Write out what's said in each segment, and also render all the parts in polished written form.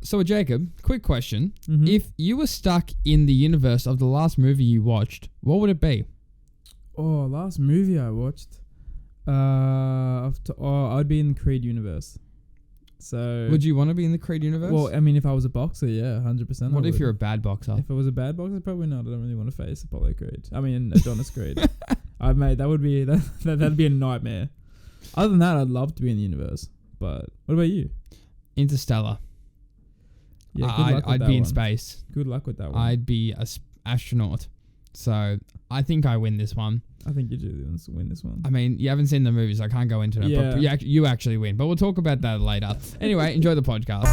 So Jacob, quick question. Mm-hmm. If you were stuck in the universe of the last movie you watched, what would it be? Oh, last movie I watched. I'd be in the Creed universe. So Would you want to be in the Creed universe? Well, I mean, if I was a boxer, yeah, 100%. What if you're a bad boxer? If I was a bad boxer, probably not. I don't really want to face Apollo Creed. I mean, Adonis Creed. Mate, that would be that'd be a nightmare. Other than that, I'd love to be in the universe. But what about you? Interstellar. Yeah, good luck with I'd that be in one. space. Good luck with that one. I'd be an astronaut. So I think I win this one. I think you do win this one. I mean, you haven't seen the movies, so I can't go into it. Yeah. But you actually win. But we'll talk about that later. Anyway, enjoy the podcast.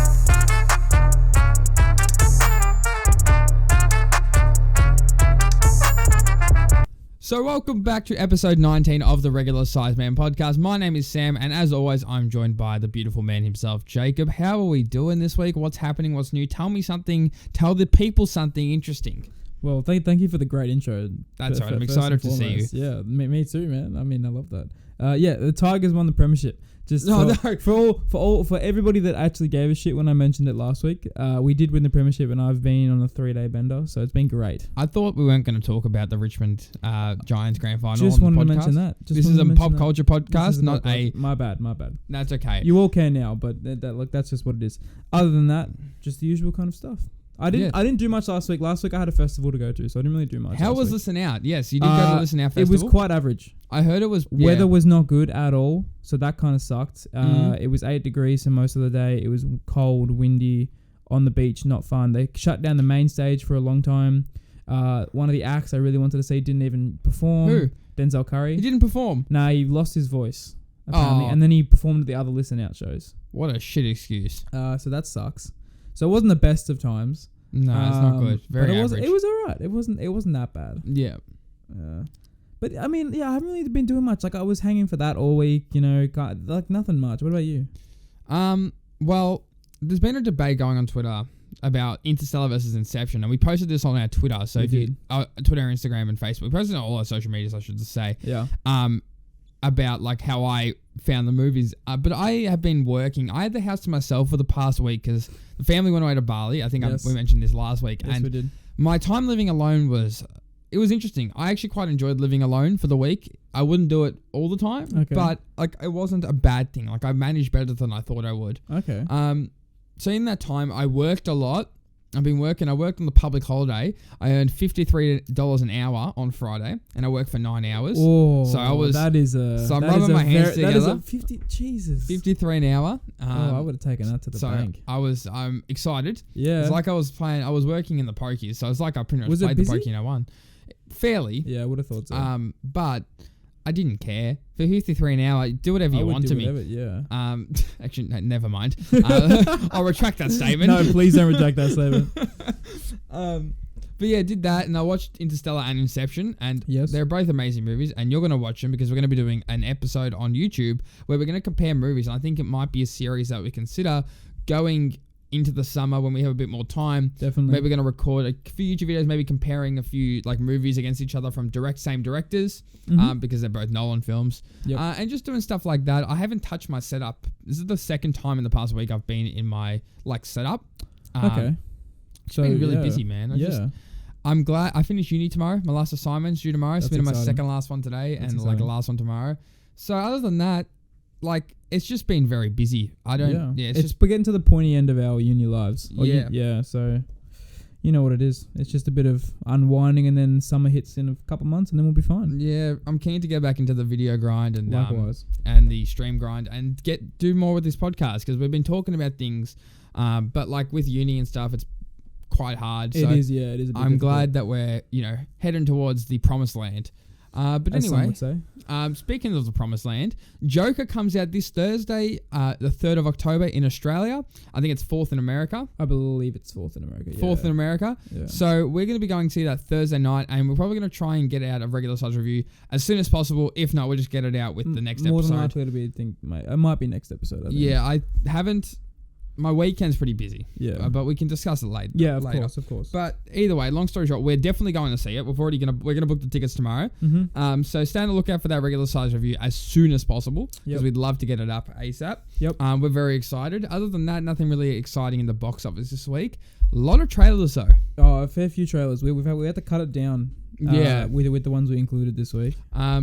So welcome back to episode 19 of the Regular Size Man podcast. My name is Sam, and as always, I'm joined by the beautiful man himself, Jacob. How are we doing this week? What's happening? What's new? Tell me something. Tell the people something interesting. Well, thank you for the great intro. That's right. I'm excited to see you. Yeah, me too, man. I mean, I love that. Yeah, the Tigers won the premiership. Just for everybody that actually gave a shit when I mentioned it last week, we did win the premiership, and I've been on a 3-day bender, so it's been great. I thought we weren't going to talk about the Richmond Giants grand final. Just on the wanted podcast. to mention that. This is a pop culture podcast, not a. My bad. That's okay. You all can now, but that's just what it is. Other than that, just the usual kind of stuff. I didn't do much last week. Last week I had a festival to go to, so I didn't really do much. How was Listen Out? Yes, you did go to Listen Out festival. It was quite average. I heard it was weather was not good at all, so that kind of sucked. It was 8 degrees for most of the day. It was cold, windy, on the beach, not fun. They shut down the main stage for a long time. One of the acts I really wanted to see didn't even perform. Who? Denzel Curry. He didn't perform. Nah, he lost his voice apparently, and then he performed at the other Listen Out shows. What a shit excuse. So that sucks. So it wasn't the best of times. No, it's not good. Very average. It was alright. It wasn't that bad. Yeah. But I mean, yeah, I haven't really been doing much. Like I was hanging for that all week, like nothing much. What about you? Well, there's been a debate going on Twitter about Interstellar versus Inception, and we posted this on our Twitter. So Twitter, Instagram, and Facebook. We posted it on all our social medias, I should just say. Yeah. About like how I found the movies, but I have been working. I had the house to myself for the past week because the family went away to Bali. I think we mentioned this last week, yes, and we did. My time living alone was interesting. I actually quite enjoyed living alone for the week. I wouldn't do it all the time, but like it wasn't a bad thing. Like I managed better than I thought I would. Okay. So in that time, I worked a lot. I worked on the public holiday. I earned $53 an hour on Friday, and I worked for 9 hours. Oh, so I was. That is a. So I'm rubbing my hands together. That is a 50. Jesus. 53 an hour. I would have taken that to the bank. I'm excited. Yeah. It's like I was working in the pokies, so it's like I pretty much played the pokey and I won. Fairly. Yeah, I would have thought so. But I didn't care. For 53 an hour, do whatever you want to me. Yeah. Actually, no, never mind. I'll retract that statement. No, please don't retract that statement. But yeah, did that, and I watched Interstellar and Inception, and they're both amazing movies, and you're going to watch them because we're going to be doing an episode on YouTube where we're going to compare movies, and I think it might be a series that we consider going into the summer when we have a bit more time. Definitely. Maybe we're going to record a few YouTube videos, maybe comparing a few like movies against each other from same directors, because they're both Nolan films. Yep. And just doing stuff like that. I haven't touched my setup. This is the second time in the past week I've been in my like setup. Okay. So been really busy, man. I'm glad I finished uni tomorrow. My last assignment's due tomorrow. It's been my second last one today, and like the last one tomorrow. So other than that, like it's just been very busy. It's just we're getting to the pointy end of our uni lives. So you know what it is. It's just a bit of unwinding, and then summer hits in a couple months, and then we'll be fine. Yeah, I'm keen to get back into the video grind and likewise, and the stream grind, and do more with this podcast because we've been talking about things, but like with uni and stuff, it's quite hard. It is. Yeah, it is. I'm glad that we're heading towards the promised land. But as anyway, some would say. Speaking of the promised land, Joker comes out this Thursday, the 3rd of October in Australia. I think it's 4th in America. I believe it's 4th in America. 4th in America. Yeah. So we're going to be going to see that Thursday night, and we're probably going to try and get out a regular size review as soon as possible. If not, we'll just get it out with the next episode. More than likely to be, it might be next episode. I think. Yeah, I haven't my weekend's pretty busy. Yeah. But we can discuss it later. Yeah, of course. But either way, long story short, we're definitely going to see it. We're gonna book the tickets tomorrow. Mm-hmm. So stay on the lookout for that regular size review as soon as possible because Yep. we'd love to get it up ASAP. Yep. We're very excited. Other than that, nothing really exciting in the box office this week. A lot of trailers though. Oh, a fair few trailers. We had to cut it down. With the ones we included this week.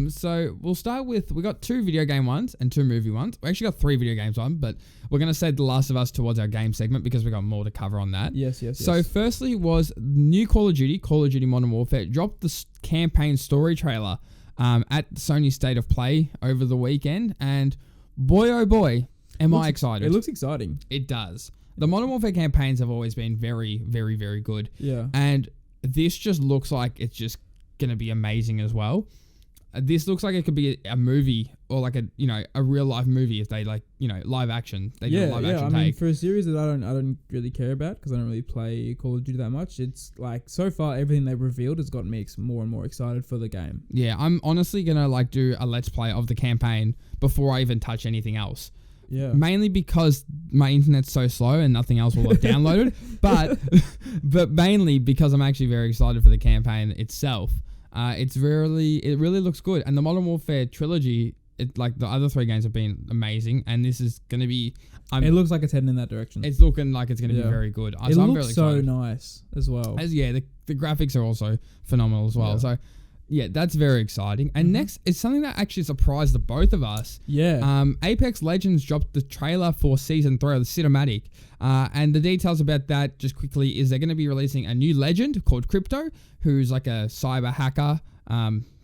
So we'll start with, we got 2 video game ones and 2 movie ones. We actually got 3 video games on, but we're going to save The Last of Us towards our game segment because we got more to cover on that. Yes. So firstly was new Call of Duty Modern Warfare, dropped the campaign story trailer at Sony State of Play over the weekend, and boy oh boy, am I excited. It looks exciting. It does. The Modern Warfare campaigns have always been very, very, very good. Yeah. And this just looks like it's just going to be amazing as well. This looks like it could be a movie or like a real life movie if they live action. They do a live action take. I mean, take. for a series that I don't really care about because I don't really play Call of Duty that much. It's like so far everything they've revealed has got me more and more excited for the game. Yeah, I'm honestly going to do a let's play of the campaign before I even touch anything else. Yeah. Mainly because my internet's so slow and nothing else will have downloaded, but mainly because I'm actually very excited for the campaign itself. It really looks good, and the Modern Warfare trilogy, like the other 3 games have been amazing, and this is going to be. It looks like it's heading in that direction. It's looking like it's going to be very good. It looks so nice as well. The graphics are also phenomenal as well. Yeah. So. Yeah, that's very exciting. And next is something that actually surprised the both of us. Yeah. Apex Legends dropped the trailer for Season 3 of the cinematic. And the details about that, just quickly, is they're going to be releasing a new legend called Crypto, who's like a cyber hacker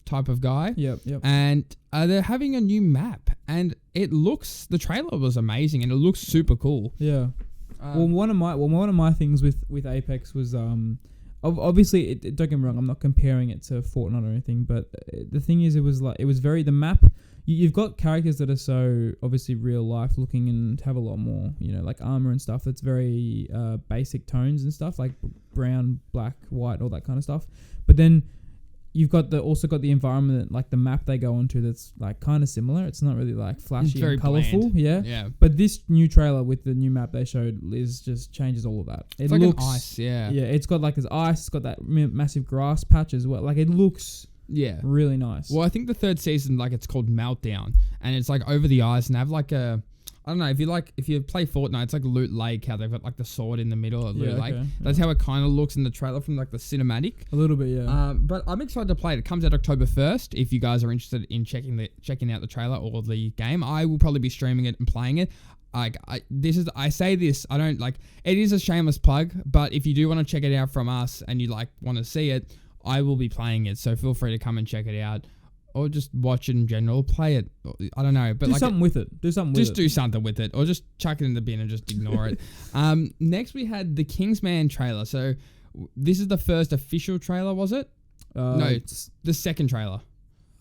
type of guy. Yep. And they're having a new map. And the trailer was amazing and it looks super cool. Yeah. One of my things with Apex was... Obviously, don't get me wrong, I'm not comparing it to Fortnite or anything, but the thing is, the map, you've got characters that are so obviously real life looking and have a lot more, like armor and stuff that's very basic tones and stuff, like brown, black, white, all that kind of stuff. But then you've also got the environment, like the map they go onto that's like kind of similar. It's not really like flashy and colourful. Yeah. But this new trailer with the new map they showed just changes all of that. It's like looks, an ice, yeah. Yeah, it's got like this ice, it's got that massive grass patch as well. Like it looks really nice. Well, I think the 3rd season, it's called Meltdown, and it's like over the ice and have like a... I don't know, if you play Fortnite, it's like Loot Lake, how they've got like the sword in the middle of Loot Lake. That's how it kind of looks in the trailer from like the cinematic. A little bit, yeah. But I'm excited to play it. It comes out October 1st. If you guys are interested in checking out the trailer or the game, I will probably be streaming it and playing it. It is a shameless plug, but if you do want to check it out from us and you want to see it, I will be playing it. So feel free to come and check it out. Or just watch it in general, play it. I don't know, but do something with it. Do something with it, or just chuck it in the bin and just ignore it. Next, we had the Kingsman trailer. So this is the first official trailer, was it? No, it's the second trailer.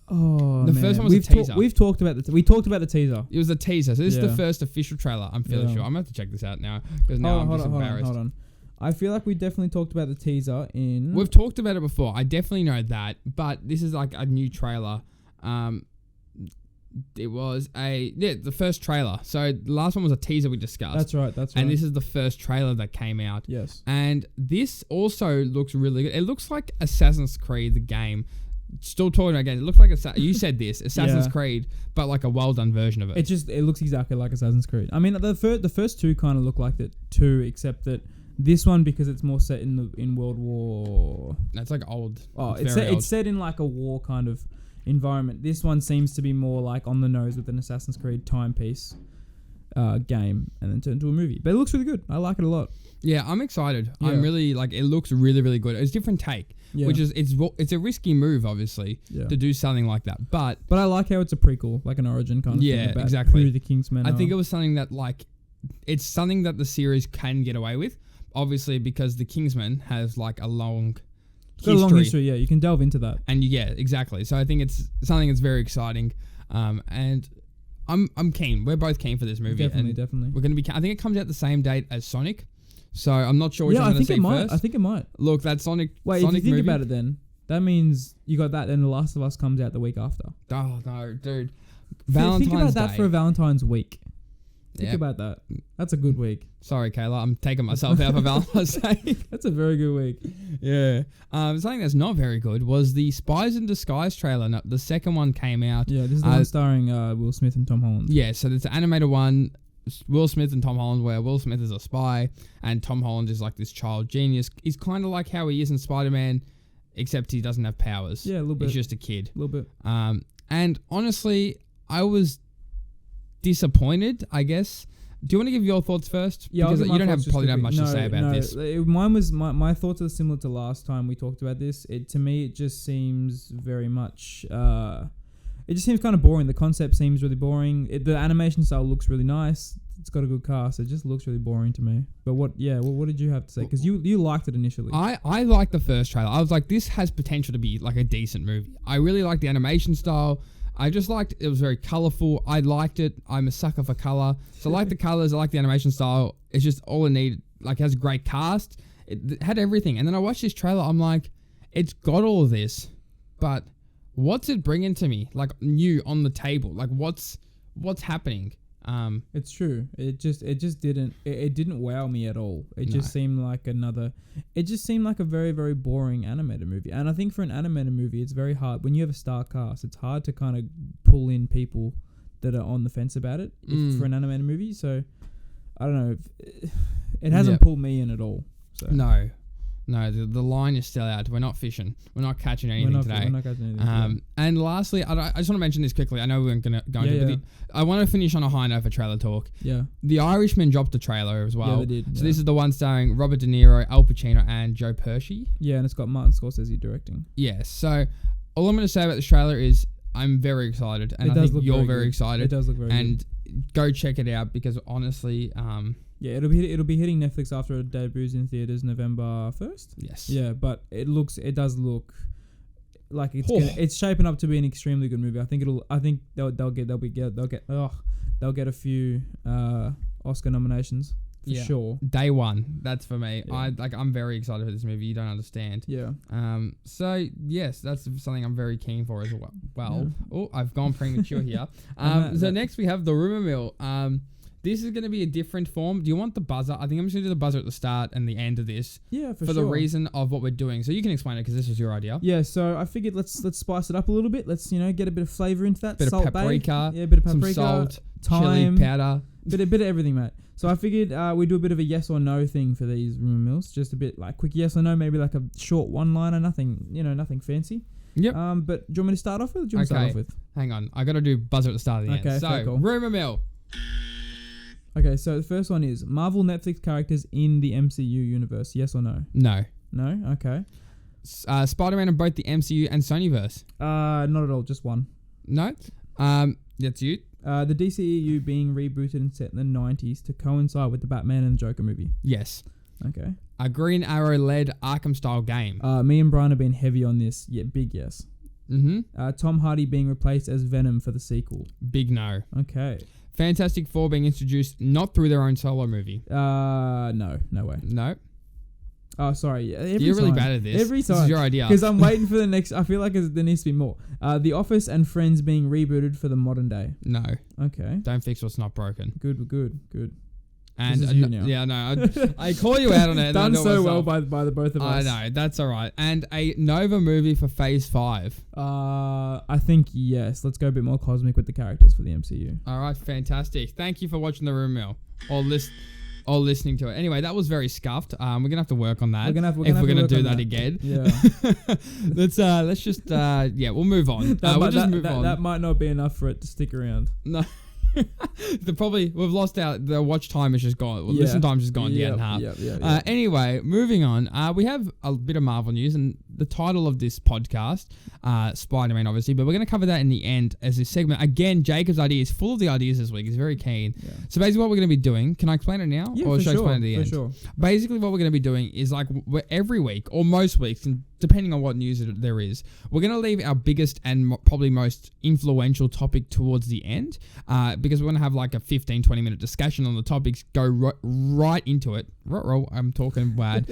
Oh, the first one was a teaser. We talked about the teaser. It was a teaser. So this is the first official trailer. I'm fairly sure. I'm gonna have to check this out now because now I'm just embarrassed. Hold on. I feel like we definitely talked about the teaser in... We've talked about it before. I definitely know that. But this is like a new trailer. It was the first trailer. So the last one was a teaser we discussed. That's right. And this is the first trailer that came out. Yes. And this also looks really good. It looks like Assassin's Creed, the game. Still talking again. It looks like you said this, Assassin's Creed, but like a well done version of it. It looks exactly like Assassin's Creed. I mean, the first two kind of look like it too, except that this one, because it's more set in World War. That's like old. Oh, it's set in like a war kind of environment. This one seems to be more like on the nose with an Assassin's Creed timepiece game, and then turned into a movie. But it looks really good. I like it a lot. Yeah, I'm excited. Yeah. I'm really it looks really, really good. It's a different take, which is it's a risky move, obviously, to do something like that. But I like how it's a prequel, like an origin kind of thing about exactly. who the Kingsmen are. I think it was something that it's something that the series can get away with, obviously, because the Kingsman has like a long history. Yeah, you can delve into that. And exactly. So I think it's something that's very exciting, and I'm keen. We're both keen for this movie. Definitely. We're gonna be. I think it comes out the same date as Sonic. So I'm not sure which I'm going to see first. I think it might. Look, that Sonic Wait, Sonic if you think movie, about it then, that means you got that, then The Last of Us comes out the week after. Oh, no, dude. Think about Valentine's that Day. for a Valentine's week. Think about that. That's a good week. Sorry, Kayla. I'm taking myself out for Valentine's Day. That's a very good week. Yeah. Something that's not very good was the Spies in Disguise trailer. No, the second one came out. Yeah, this is the one starring Will Smith and Tom Holland. Yeah, so it's an animated one. Will Smith and Tom Holland, where Will Smith is a spy and Tom Holland is like this child genius. He's kind of like how he is in Spider-Man, except he doesn't have powers. Yeah, a little bit. He's just a kid. A little bit. And honestly, I was disappointed, I guess. Do you want to give your thoughts first? Yeah, because you don't probably have much to say about this. Mine was my thoughts are similar to last time we talked about this. To me, it just seems very much. It just seems kind of boring. The concept seems really boring. The animation style looks really nice. It's got a good cast. It just looks really boring to me. But what did you have to say? Because you liked it initially. I liked the first trailer. I was like, this has potential to be like a decent movie. I really liked the animation style. I just liked it was very colourful. I liked it. I'm a sucker for colour. So I like the colours. I like the animation style. It's just all it needed. Like, it has a great cast. It had everything. And then I watched this trailer. I'm like, it's got all of this, but what's it bringing to me? Like, new on the table. Like, what's happening? It's true. It just didn't wow me at all. It just seemed like a very, very boring animated movie. And I think for an animated movie, it's very hard when you have a star cast. It's hard to kind of pull in people that are on the fence about it for an animated movie. So I don't know. It hasn't pulled me in at all. So. No, the line is still out. We're not fishing. We're not catching anything today. We're not catching anything. And lastly, I just want to mention this quickly. I know we weren't going to go into it, but I want to finish on a high note for trailer talk. Yeah. The Irishman dropped a trailer as well. Yeah, they did. So this is the one starring Robert De Niro, Al Pacino, and Joe Pesci. Yeah, and it's got Martin Scorsese directing. Yeah, so all I'm going to say about this trailer is I'm very excited. And I think you're very excited. It does look very good. And go check it out because honestly... yeah, it'll be hitting Netflix after it debuts in theaters November 1st. Yes. Yeah, but it does look like it's shaping up to be an extremely good movie. I think they'll get a few Oscar nominations for sure. Day one, that's for me. Yeah. I'm very excited for this movie. You don't understand. Yeah. So yes, that's something I'm very keen for as well. Yeah. Oh, I've gone premature here. So next we have the rumor mill. This is going to be a different form. Do you want the buzzer? I think I'm just going to do the buzzer at the start and the end of this. Yeah, for sure. The reason of what we're doing. So you can explain it because this was your idea. Yeah, so I figured let's spice it up a little bit. Let's get a bit of flavour into that. Bit salt of paprika. Yeah, a bit of paprika. Some salt, thyme, chili powder. Bit of everything, mate. So I figured we do a bit of a yes or no thing for these rumor mills. Just a bit like quick yes or no, maybe like a short one-liner, nothing fancy. Yep. But do you want me to start off with? Or do you want to start off with? Hang on, I got to do buzzer at the start of the end. So cool. Rumor mill. Okay, so the first one is Marvel Netflix characters in the MCU universe. Yes or no? No. No? Okay. Spider-Man in both the MCU and Sonyverse. Not at all. Just one. No. That's you. The DCEU being rebooted and set in the 90s to coincide with the Batman and Joker movie. Yes. Okay. A Green Arrow-led Arkham-style game. Me and Brian have been heavy on this. Yeah, big yes. Mm-hmm. Tom Hardy being replaced as Venom for the sequel. Big no. Okay. Fantastic Four being introduced not through their own solo movie. No way. No. Oh, sorry. You're really bad at this. Every time. This is your idea. Because I'm waiting for the next. I feel like there needs to be more. The Office and Friends being rebooted for the modern day. No. Okay. Don't fix what's not broken. Good. And this is you now. Yeah, no, I call you out on it. Done so well by the both of us. I know, that's all right. And a Nova movie for Phase 5. I think yes. Let's go a bit more cosmic with the characters for the MCU. All right, fantastic. Thank you for watching the Room Mill or listening to it. Anyway, that was very scuffed. We're gonna have to work on that. We're gonna do that again. Yeah. let's just we'll move on. We'll just move on. That might not be enough for it to stick around. No. We've lost the watch time is just gone. Listen time's just gone down in half. Anyway, moving on. We have a bit of Marvel news, and the title of this podcast, Spider-Man, obviously, but we're going to cover that in the end as this segment. Again, Jacob's idea is full of the ideas this week. He's very keen. Yeah. So basically, what we're going to be doing, can I explain it now, or should I explain it at the end? Sure. Basically, what we're going to be doing is every week or most weeks, and depending on what news there is, we're going to leave our biggest and probably most influential topic towards the end, because we're going to have like a 15-20 minute discussion on the topics, go right into it. I'm talking bad.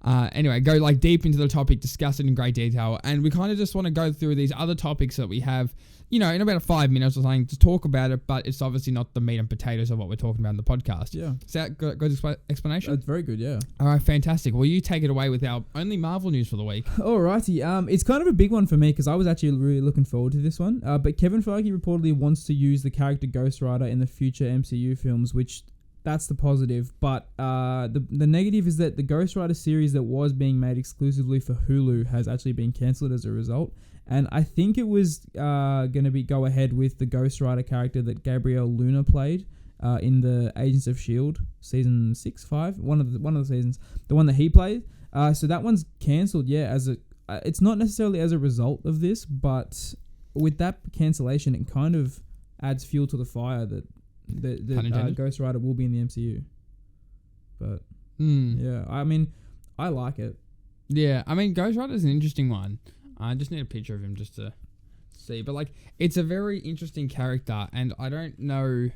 Anyway, go like deep into the topic, discuss it in great detail, and we kind of just want to go through these other topics that we have, in about 5 minutes or something to talk about it, but it's obviously not the meat and potatoes of what we're talking about in the podcast. Yeah. Is that good explanation? That's very good, yeah. All right, fantastic. Well, you take it away with our only Marvel news for the week. Alrighty. It's kind of a big one for me because I was actually really looking forward to this one. But Kevin Feige reportedly wants to use the character Ghost Rider in the future MCU films, which that's the positive. But the negative is that the Ghost Rider series that was being made exclusively for Hulu has actually been cancelled as a result. And I think it was going to go ahead with the Ghost Rider character that Gabrielle Luna played in the Agents of S.H.I.E.L.D. season 6, 5, one of the seasons, the one that he played. So that one's cancelled. Yeah, it's not necessarily as a result of this, but with that cancellation, it kind of adds fuel to the fire that Ghost Rider will be in the MCU. But yeah, I mean, I like it. Yeah, I mean, Ghost Rider is an interesting one. I just need a picture of him just to see. But, it's a very interesting character, and I don't know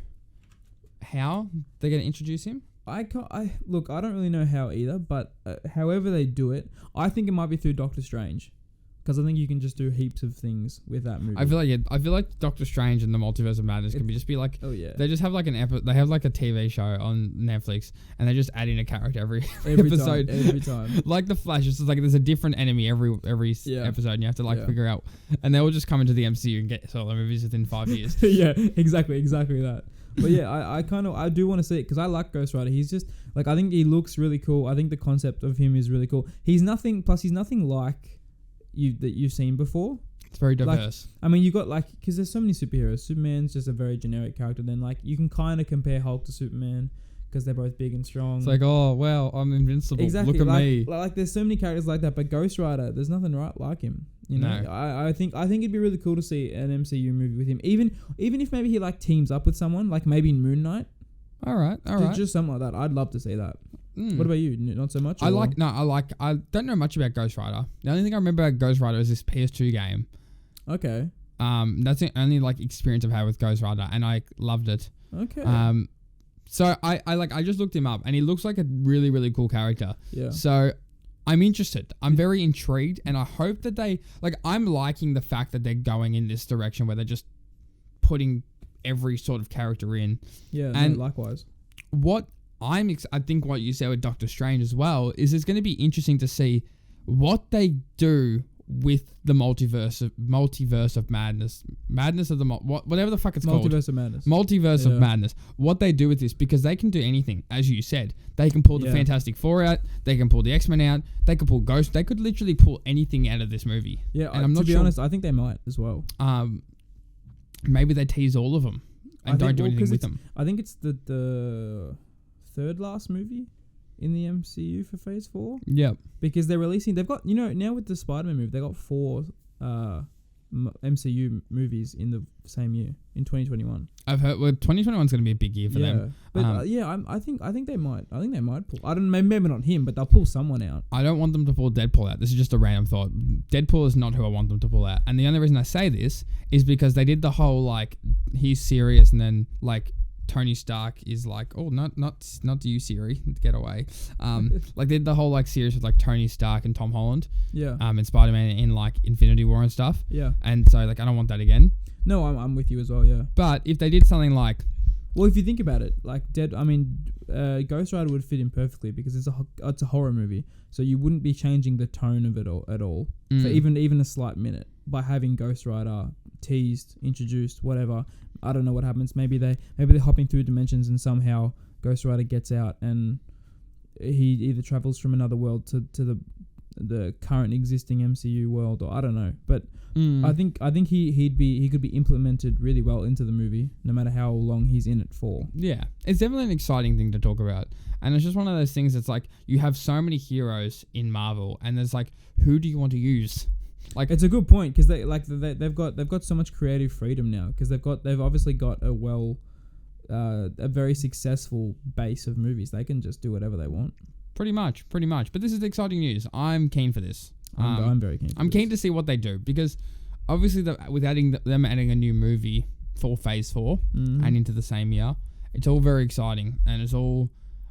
how they're going to introduce him. I don't really know how either, but however they do it, I think it might be through Doctor Strange. Because I think you can just do heaps of things with that movie. I feel like Doctor Strange and the Multiverse of Madness can just be like... Oh, yeah. They just have an they have a TV show on Netflix and they just add in a character every episode. Every time. Like The Flash, it's just there's a different enemy every episode and you have to figure out... And they will just come into the MCU and get solo movies within 5 years. Yeah, exactly that. But yeah, I do want to see it because I like Ghost Rider. He's just... I think he looks really cool. I think the concept of him is really cool. He's nothing like... that you've seen before. It's very diverse. You got because there's so many superheroes. Superman's just a very generic character. Then you can kind of compare Hulk to Superman because they're both big and strong. It's oh well, I'm invincible. Exactly. Look at me. There's so many characters like that, but Ghost Rider, there's nothing like him. No. I think it'd be really cool to see an MCU movie with him. Even if maybe he teams up with someone, maybe Moon Knight. All right. Just something like that. I'd love to see that. What about you? Not so much? I don't know much about Ghost Rider. The only thing I remember about Ghost Rider is this PS2 game. Okay. That's the only experience I've had with Ghost Rider, and I loved it. Okay. So I just looked him up, and he looks like a really, really cool character. Yeah. So I'm interested. I'm very intrigued, and I hope that they I'm liking the fact that they're going in this direction where they're just putting every sort of character in. Yeah. And likewise. I think what you said with Doctor Strange as well is it's going to be interesting to see what they do with the multiverse of madness of the whatever the fuck it's called. Multiverse of madness. What they do with this, because they can do anything, as you said. They can pull the Fantastic Four out. They can pull the X-Men out. They can pull Ghost. They could literally pull anything out of this movie. Yeah, and I'm not to be honest, I think they might as well. Maybe they tease all of them and don't do anything with them. I think it's the third last movie in the MCU for Phase 4. Yep. Because they've got, now with the Spider-Man movie, they got 4 MCU movies in the same year, in 2021. I've heard 2021 is going to be a big year for them. But I think they might. I think they might pull. I don't know, maybe not him, but they'll pull someone out. I don't want them to pull Deadpool out. This is just a random thought. Deadpool is not who I want them to pull out. And the only reason I say this is because they did the whole he's serious and then Tony Stark is not you, Siri, get away. They did the whole series with Tony Stark and Tom Holland. Yeah. And Spider-Man in Infinity War and stuff. Yeah. And so I don't want that again. No, I'm with you as well. Yeah. But if they did something well, if you think about it, Ghost Rider would fit in perfectly because it's a horror movie, so you wouldn't be changing the tone of it at all for even a slight minute by having Ghost Rider teased, introduced, whatever. I don't know what happens. Maybe they're hopping through dimensions and somehow Ghost Rider gets out and he either travels from another world to the current existing MCU world, or I don't know. But I think he could be implemented really well into the movie, no matter how long he's in it for. Yeah, it's definitely an exciting thing to talk about, and it's just one of those things that's you have so many heroes in Marvel, and there's who do you want to use? It's a good point because they've got so much creative freedom now because they've obviously got a very successful base of movies. They can just do whatever they want. Pretty much. But this is exciting news. I'm keen for this. I'm very keen. I'm keen to see what they do because obviously with them adding a new movie for Phase 4 and into the same year, it's all very exciting and it's all.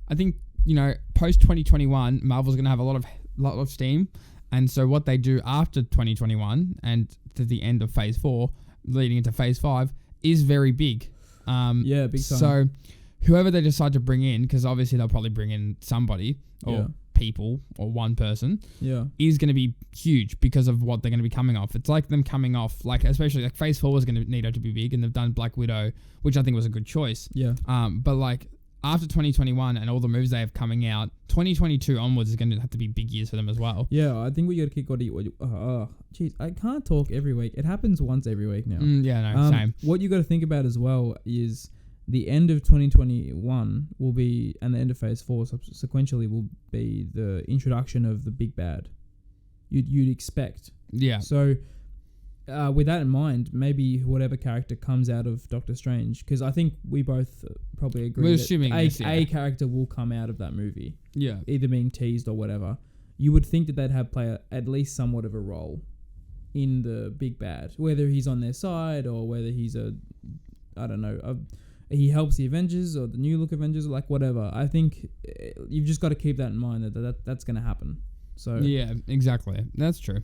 I think post 2021, Marvel's gonna have a lot of lot of steam. And so what they do after 2021 and to the end of phase 4, leading into phase 5, is very big. Big time. So whoever they decide to bring in, because obviously they'll probably bring in somebody or people or one person, is going to be huge because of what they're going to be coming off. It's like them coming off, like especially like phase 4 was going to need it to be big, and they've done Black Widow, which I think was a good choice. But like after 2021 and all the moves they have coming out, 2022 onwards is going to have to be big years for them as well. Yeah, I think we got to kick jeez, I can't talk every week. It happens once every week now. Same. What you got to think about as well is the end of 2021 will be, and the end of phase 4 sequentially will be the introduction of the big bad. You'd expect. Yeah. So with that in mind, maybe whatever character comes out of Doctor Strange, because I think we both probably agree we're that assuming a character will come out of that movie. Yeah. Either being teased or whatever. You would think that they'd have play at least somewhat of a role in the big bad, whether he's on their side or whether he's he helps the Avengers or the New Look Avengers, like whatever. I think you've just got to keep that in mind that's going to happen. So yeah, exactly. That's true.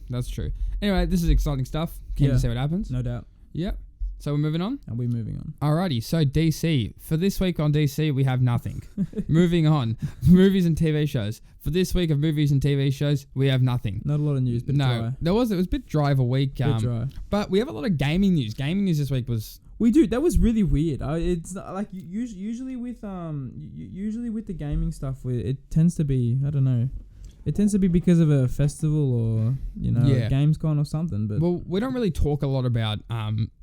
Anyway, this is exciting stuff. Keen to see what happens. No doubt. Yep. So we're moving on? Are we moving on? Alrighty, so DC. For this week on DC, we have nothing. Moving on. Movies and TV shows. For this week of movies and TV shows, we have nothing. Not a lot of news, but dry. It was a bit dry of a week. Dry. But we have a lot of gaming news. Gaming news this week was... We do. That was really weird. It's like usually with the gaming stuff, it tends to be, I don't know. It tends to be because of a festival or, Gamescom or something. But we don't really talk a lot about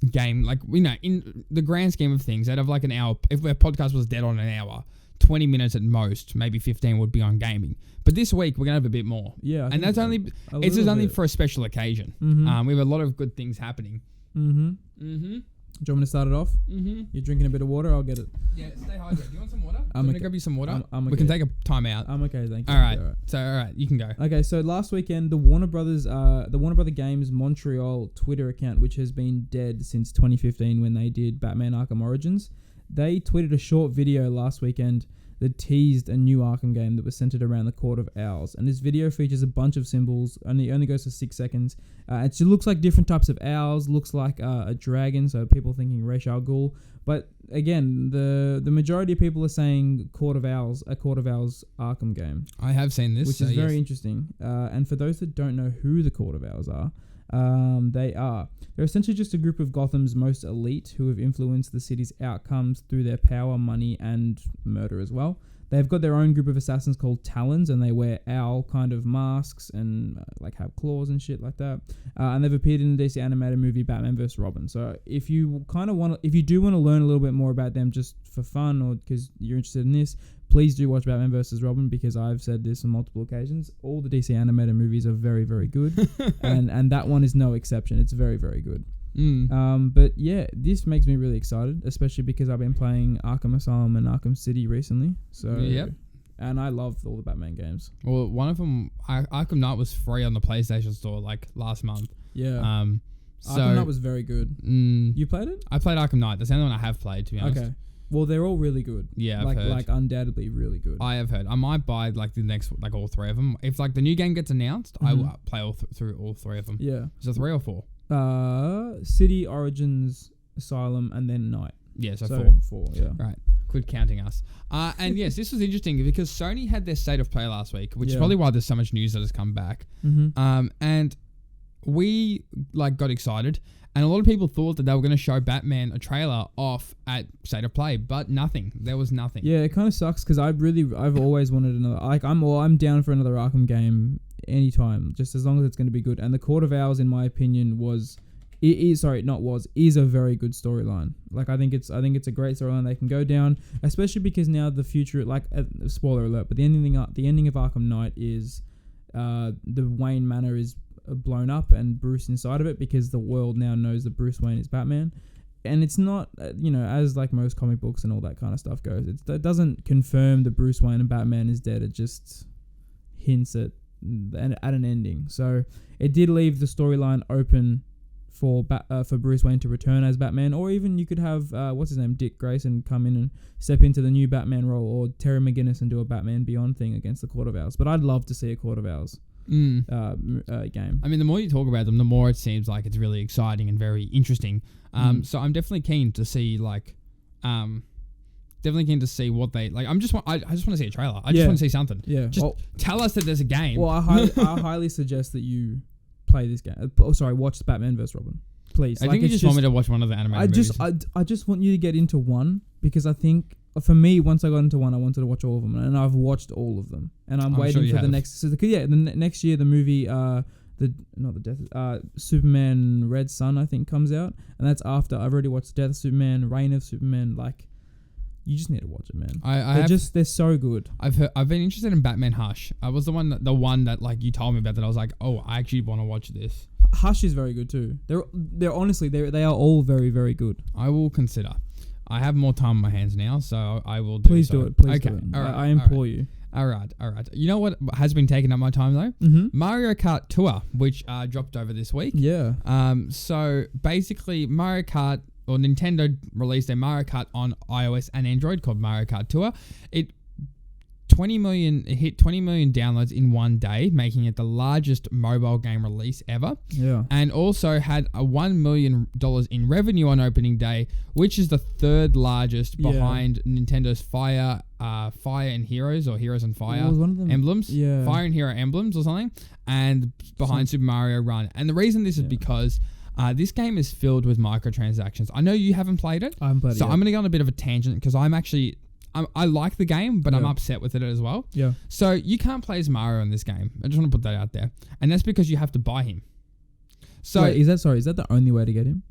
game. Like, we know, in the grand scheme of things, out of like an hour, if our podcast was dead on an hour, 20 minutes at most, maybe 15 would be on gaming. But this week, we're going to have a bit more. Yeah. And that's only for a special occasion. Mm-hmm. We have a lot of good things happening. Mm-hmm. Mm-hmm. Do you want me to start it off? Mm-hmm. You're drinking a bit of water? I'll get it. Yeah, stay hydrated. Do you want some water? I'm going to grab you some water? I'm okay. We can take a time out. I'm okay, thank you. All right. So, all right, you can go. Okay, so last weekend, the Warner Brothers Games Montreal Twitter account, which has been dead since 2015 when they did Batman Arkham Origins, they tweeted a short video last weekend that teased a new Arkham game that was centered around the Court of Owls. And this video features a bunch of symbols, only goes for 6 seconds. It just looks like different types of owls, looks like a dragon, so people thinking Ra's al Ghul. But again, the majority of people are saying a Court of Owls Arkham game. I have seen this. Which is very interesting. And for those that don't know who the Court of Owls are, they're essentially just a group of Gotham's most elite who have influenced the city's outcomes through their power, money, and murder as well. They've got their own group of assassins called Talons, and they wear owl kind of masks and have claws and shit like that. And they've appeared in the DC animated movie Batman vs. Robin. So if you do want to learn a little bit more about them just for fun or because you're interested in this, please do watch Batman vs. Robin, because I've said this on multiple occasions. All the DC animated movies are very, very good, and that one is no exception. It's very, very good. But yeah, this makes me really excited, especially because I've been playing Arkham Asylum and Arkham City recently. So and I love all the Batman games. Well, one of them, Arkham Knight, was free on the PlayStation Store last month. Yeah. So Arkham Knight was very good. You played it? I played Arkham Knight. That's the only one I have played, to be honest. Okay. Well, they're all really good. Yeah, I've heard. Undoubtedly really good. I have heard. I might buy the next all 3 of them. If the new game gets announced, I will play through all 3 of them. Yeah. Is it 3 or 4? City, Origins, Asylum, and then Night. Yeah, so 4. Yeah. Right. Good counting us. And yes, this was interesting because Sony had their State of Play last week, which is probably why there's so much news that has come back. Mm-hmm. And we got excited. And a lot of people thought that they were going to show Batman a trailer off at State of Play, but nothing. There was nothing. Yeah, it kind of sucks because I've always wanted another. I'm down for another Arkham game anytime, just as long as it's going to be good. And the Court of Owls, in my opinion, is a very good storyline. I think it's a great storyline they can go down, especially because now the future, spoiler alert, but the ending of Arkham Knight is the Wayne Manor is blown up and Bruce inside of it, because the world now knows that Bruce Wayne is Batman. And it's not, as most comic books and all that kind of stuff goes, it doesn't confirm that Bruce Wayne and Batman is dead. It just hints at an ending. So it did leave the storyline open for Bruce Wayne to return as Batman, or even you could have Dick Grayson come in and step into the new Batman role, or Terry McGinnis and do a Batman Beyond thing against the Court of Owls. But I'd love to see a Court of Owls. game. I mean, the more you talk about them, the more it seems like it's really exciting and very interesting. So I'm definitely keen to see what they like. I just want to see a trailer. I just want to see something. Yeah. Just tell us that there's a game. Well, I highly suggest that you play this game. Watch Batman vs Robin, please. I think you just want me to watch one of the animated movies. I just want you to get into one, because I think for me, once I got into one, I wanted to watch all of them, and I've watched all of them, and I'm waiting for the next. So next year the movie Superman Red Sun, I think, comes out, and that's after I've already watched Death of Superman, Reign of Superman. Like, you just need to watch it, man. They're so good. I've been interested in Batman Hush. I was the one that like you told me about, that I was like, oh, I actually want to watch this. Hush is very good too. They're honestly they are all very, very good. I will consider. I have more time on my hands now, so I will do. Please do it. Please do it. All right, I implore you. All right. You know what has been taking up my time though? Mm-hmm. Mario Kart Tour, which dropped over this week. Yeah. So basically, Nintendo released their Mario Kart on iOS and Android called Mario Kart Tour. It hit 20 million downloads in one day, making it the largest mobile game release ever. Yeah. And also had a $1 million in revenue on opening day, which is the third largest behind Nintendo's Fire and Heroes, or Heroes and Fire emblems. Yeah. Fire and Hero emblems or something. And behind Super Mario Run. And the reason this is because this game is filled with microtransactions. I know you haven't played it. I haven't played it yet. I'm going to go on a bit of a tangent, because I like the game, but I'm upset with it as well. Yeah. So you can't play as Mario in this game. I just want to put that out there. And that's because you have to buy him. So wait, is that the only way to get him?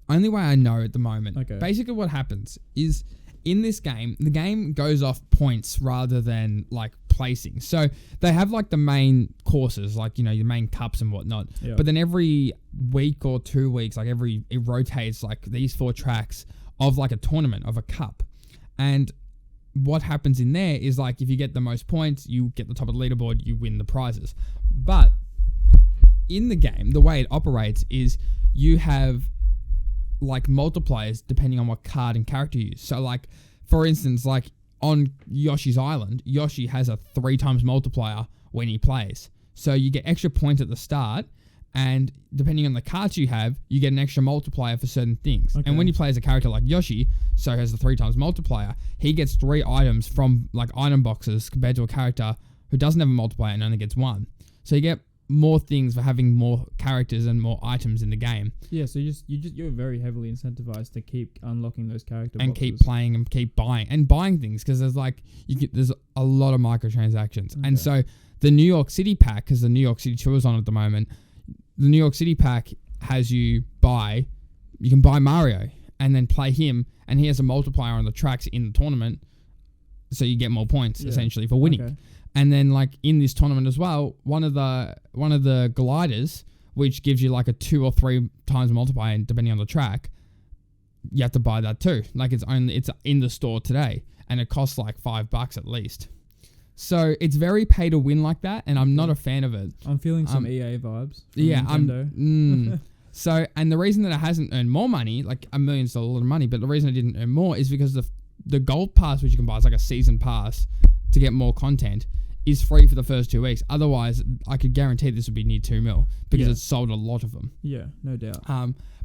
Only way I know at the moment. Okay. Basically what happens is, in this game, the game goes off points rather than like placing. So they have like the main courses, like, your main cups and whatnot. Yeah. But then every week or 2 weeks, it rotates like these 4 tracks of like a tournament of a cup. And what happens in there is, like, if you get the most points, you get the top of the leaderboard, you win the prizes. But in the game, the way it operates is you have like multipliers depending on what card and character you use. So like, for instance, like on Yoshi's Island, Yoshi has a 3 times multiplier when he plays. So you get extra points at the start, and depending on the cards you have, you get an extra multiplier for certain things. Okay. And when you play as a character like Yoshi, so has the 3 times multiplier, he gets 3 items from like item boxes compared to a character who doesn't have a multiplier and only gets 1. So you get more things for having more characters and more items in the game. Yeah, so you're very heavily incentivized to keep unlocking those character and boxes. Keep playing and keep buying things, because there's a lot of microtransactions. Okay. And so the New York City pack, because the New York City tour is on at the moment, the New York City pack has you can buy Mario and then play him, and he has a multiplier on the tracks in the tournament, so you get more points essentially for winning. Okay. And then like in this tournament as well, one of the gliders, which gives you like a 2 or 3 times multiplier depending on the track, you have to buy that too. Like it's in the store today, and it costs like $5 at least. So it's very pay to win like that, and I'm not a fan of it. I'm feeling some EA vibes. Yeah, Nintendo. So, and the reason that it hasn't earned more money, like $1 million's a lot of money, but the reason it didn't earn more is because the gold pass, which you can buy, is like a season pass to get more content, is free for the first 2 weeks. Otherwise, I could guarantee this would be near 2 mil, because it's sold a lot of them. Yeah, no doubt.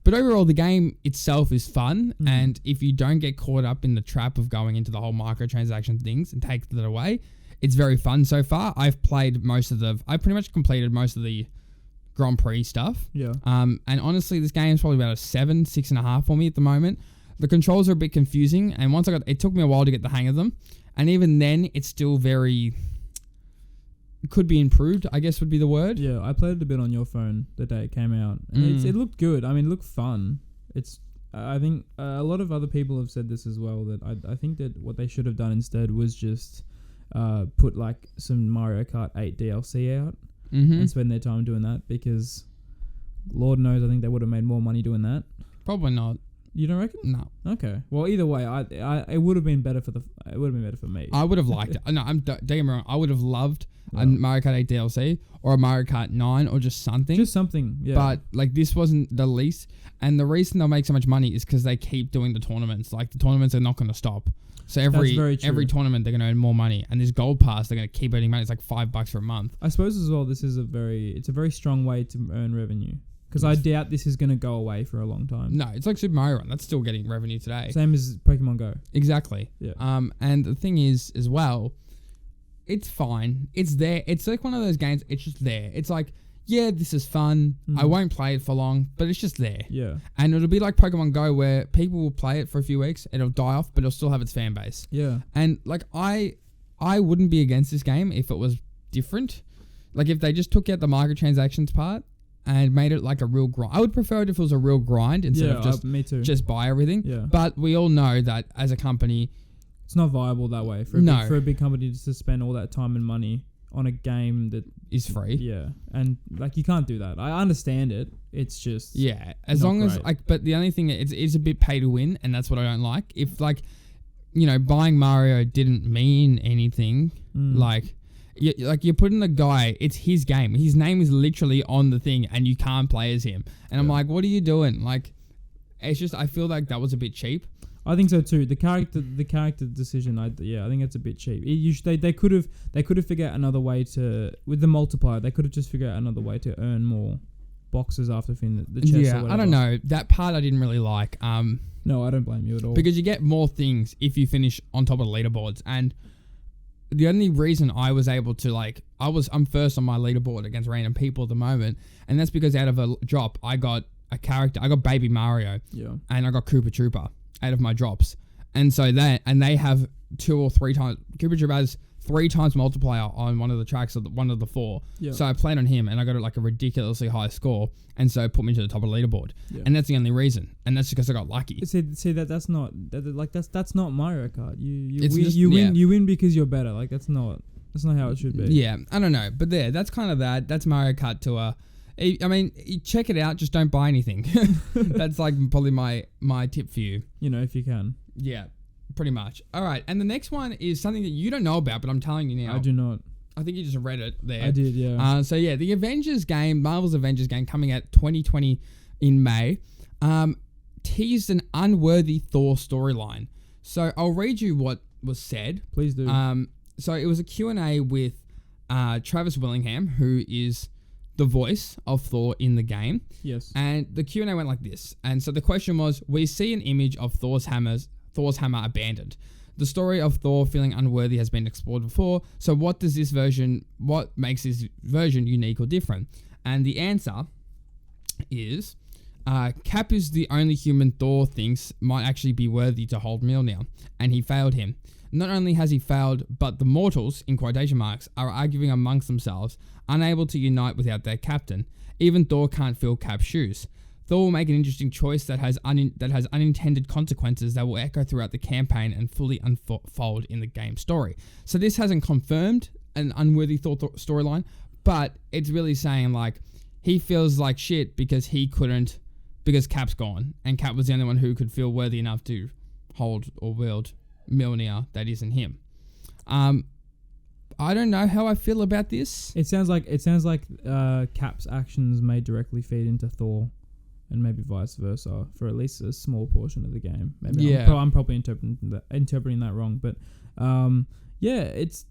But overall, the game itself is fun, and if you don't get caught up in the trap of going into the whole microtransaction things and take that away, it's very fun so far. I pretty much completed most of the Grand Prix stuff. Yeah. And honestly, this game is probably about a 6.5 for me at the moment. The controls are a bit confusing, and it took me a while to get the hang of them. And even then, it's still could be improved, I guess would be the word. Yeah, I played it a bit on your phone the day it came out, and it looked good. I mean, it looked fun. I think a lot of other people have said this as well, that I think that what they should have done instead was just put like some Mario Kart 8 DLC out and spend their time doing that, because Lord knows I think they would have made more money doing that. Probably not. You don't reckon? No. Okay. Well, either way, it would have been better for me. I would have liked it. No, don't get me wrong. I would have loved a Mario Kart 8 DLC or a Mario Kart 9 or just something. Just something, yeah. But like this wasn't the least. And the reason they'll make so much money is because they keep doing the tournaments. Like the tournaments are not going to stop. So every tournament they're going to earn more money. And this gold pass, they're going to keep earning money. It's like $5 for a month. I suppose as well, this is a very strong way to earn revenue. Because I doubt this is going to go away for a long time. No, it's like Super Mario Run. That's still getting revenue today. Same as Pokemon Go. Exactly. Yeah. And the thing is, as well, it's fine. It's there. It's like one of those games. It's just there. It's like, yeah, this is fun. I won't play it for long, but it's just there. Yeah. And it'll be like Pokemon Go where people will play it for a few weeks. It'll die off, but it'll still have its fan base. Yeah. And like, I wouldn't be against this game if it was different. Like if they just took out the microtransactions part and made it like a real grind. I would prefer it if it was a real grind instead of me too. just buy everything. Yeah. But we all know that as a company, it's not viable that way for a big company just to spend all that time and money on a game that is free. Yeah. And like you can't do that. I understand it. It's just as long as like, but the only thing it's a bit pay to win, and that's what I don't like. If like, you know, buying Mario didn't mean anything, like. You're putting the guy, it's his game. His name is literally on the thing and you can't play as him. And I'm like, what are you doing? Like, it's just, I feel like that was a bit cheap. I think so too. The character decision, I think it's a bit cheap. They could have figured out another way to, with the multiplier, they could have just figured out another way to earn more boxes after finishing the chest or whatever. I don't know. That part I didn't really like. No, I don't blame you at all. Because you get more things if you finish on top of the leaderboards. And the only reason I was able to I'm first on my leaderboard against random people at the moment, and that's because out of a drop I got a character. I got Baby Mario, and I got Koopa Troopa out of my drops, and so they have 2 or 3 times. Koopa Troopa has 3 times multiplier on one of the tracks of one of the 4. So I played on him, and I got like a ridiculously high score, and so it put me to the top of the leaderboard, and that's the only reason, and that's because I got lucky. See that's not Mario Kart. You win because you're better. Like that's not how it should be. Yeah, I don't know, but that's kind of that. That's Mario Kart Tour. I mean, check it out. Just don't buy anything. That's like probably my tip for you. You know, if you can. Yeah. Pretty much. All right. And the next one is something that you don't know about, but I'm telling you now. I do not. I think you just read it there. I did, yeah. So, yeah, the Avengers game, Marvel's Avengers game, coming out 2020 in May, teased an unworthy Thor storyline. So, I'll read you what was said. Please do. So, it was a Q&A with Travis Willingham, who is the voice of Thor in the game. Yes. And the Q&A went like this. And so, the question was, we see an image of Thor's hammer abandoned. The story of Thor feeling unworthy has been explored before, so what makes this version unique or different? And the answer is, Cap is the only human Thor thinks might actually be worthy to hold Mjolnir, and he failed him. Not only has he failed, but the mortals, in quotation marks, are arguing amongst themselves, unable to unite without their captain. Even Thor can't fill Cap's shoes. Thor will make an interesting choice that has unintended consequences that will echo throughout the campaign and fully unfold in the game story. So this hasn't confirmed an unworthy Thor storyline, but it's really saying like he feels like shit because because Cap's gone, and Cap was the only one who could feel worthy enough to hold or wield Mjolnir that isn't him. I don't know how I feel about this. It sounds like Cap's actions may directly feed into Thor. And maybe vice versa for at least a small portion of the game. Maybe I'm probably interpreting that wrong, but it's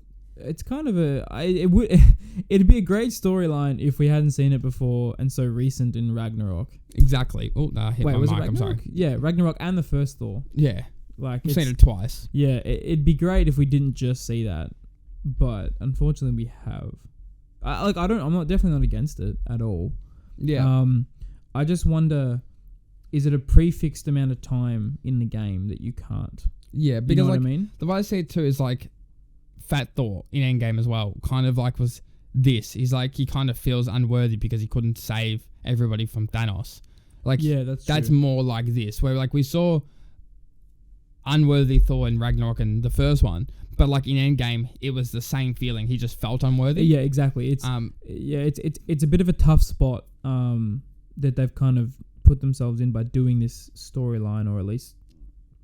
kind of it'd be a great storyline if we hadn't seen it before and so recent in Ragnarok. Exactly. Oh, no, I hit my mic. I'm sorry. Yeah, Ragnarok and the first Thor. Yeah, like I've seen it twice. Yeah, it'd be great if we didn't just see that, but unfortunately we have. I'm definitely not against it at all. Yeah. I just wonder, is it a prefixed amount of time in the game that you can't? Yeah, because you know what I mean? The way I see it too is like Fat Thor in Endgame as well, kind of like was this. He's like, he kind of feels unworthy because he couldn't save everybody from Thanos. Like, yeah, that's true. More like this, where like we saw unworthy Thor in Ragnarok and the first one, but like in Endgame, it was the same feeling. He just felt unworthy. Yeah, exactly. It's a bit of a tough spot. That they've kind of put themselves in by doing this storyline, or at least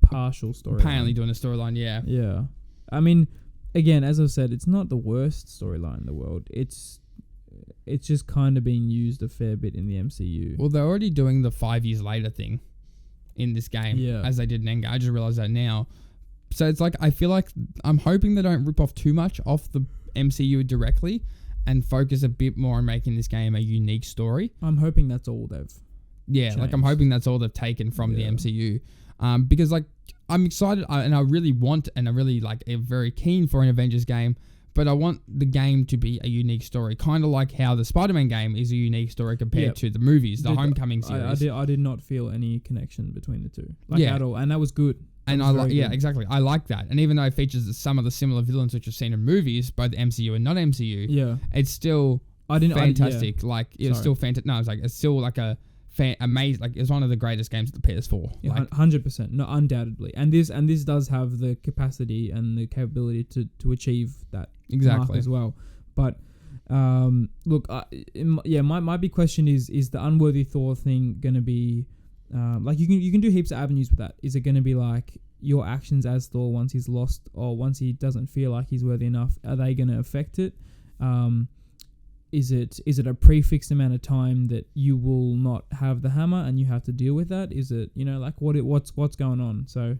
partial storyline. Apparently doing a storyline, yeah. Yeah. I mean, again, as I've said, it's not the worst storyline in the world. It's just kind of being used a fair bit in the MCU. Well, they're already doing the 5 years later thing in this game, as they did in Endgame. I just realized that now. So it's like, I feel like I'm hoping they don't rip off too much off the MCU directly and focus a bit more on making this game a unique story. I'm hoping that's all they've changed. Like I'm hoping that's all they've taken from the MCU. Because like I'm excited and I really want and I really like am very keen for an Avengers game, but I want the game to be a unique story, kind of like how the Spider-Man game is a unique story compared to the movies, the Homecoming series. I did not feel any connection between the two, at all, and that was good. And I like, exactly. I like that. And even though it features some of the similar villains which you've seen in movies, both MCU and not MCU, it's still fantastic. Like it was still fantastic. No, it's still like a amazing. Like it's one of the greatest games of the PS4. Yeah, 100%. No, undoubtedly. And this does have the capacity and the capability to achieve that mark as well. But look, my big question is the unworthy Thor thing going to be? Like you can do heaps of avenues with that. Is it going to be like your actions as Thor once he's lost or once he doesn't feel like he's worthy enough? Are they going to affect it? Is it a prefixed amount of time that you will not have the hammer and you have to deal with that? Is it like what's going on? So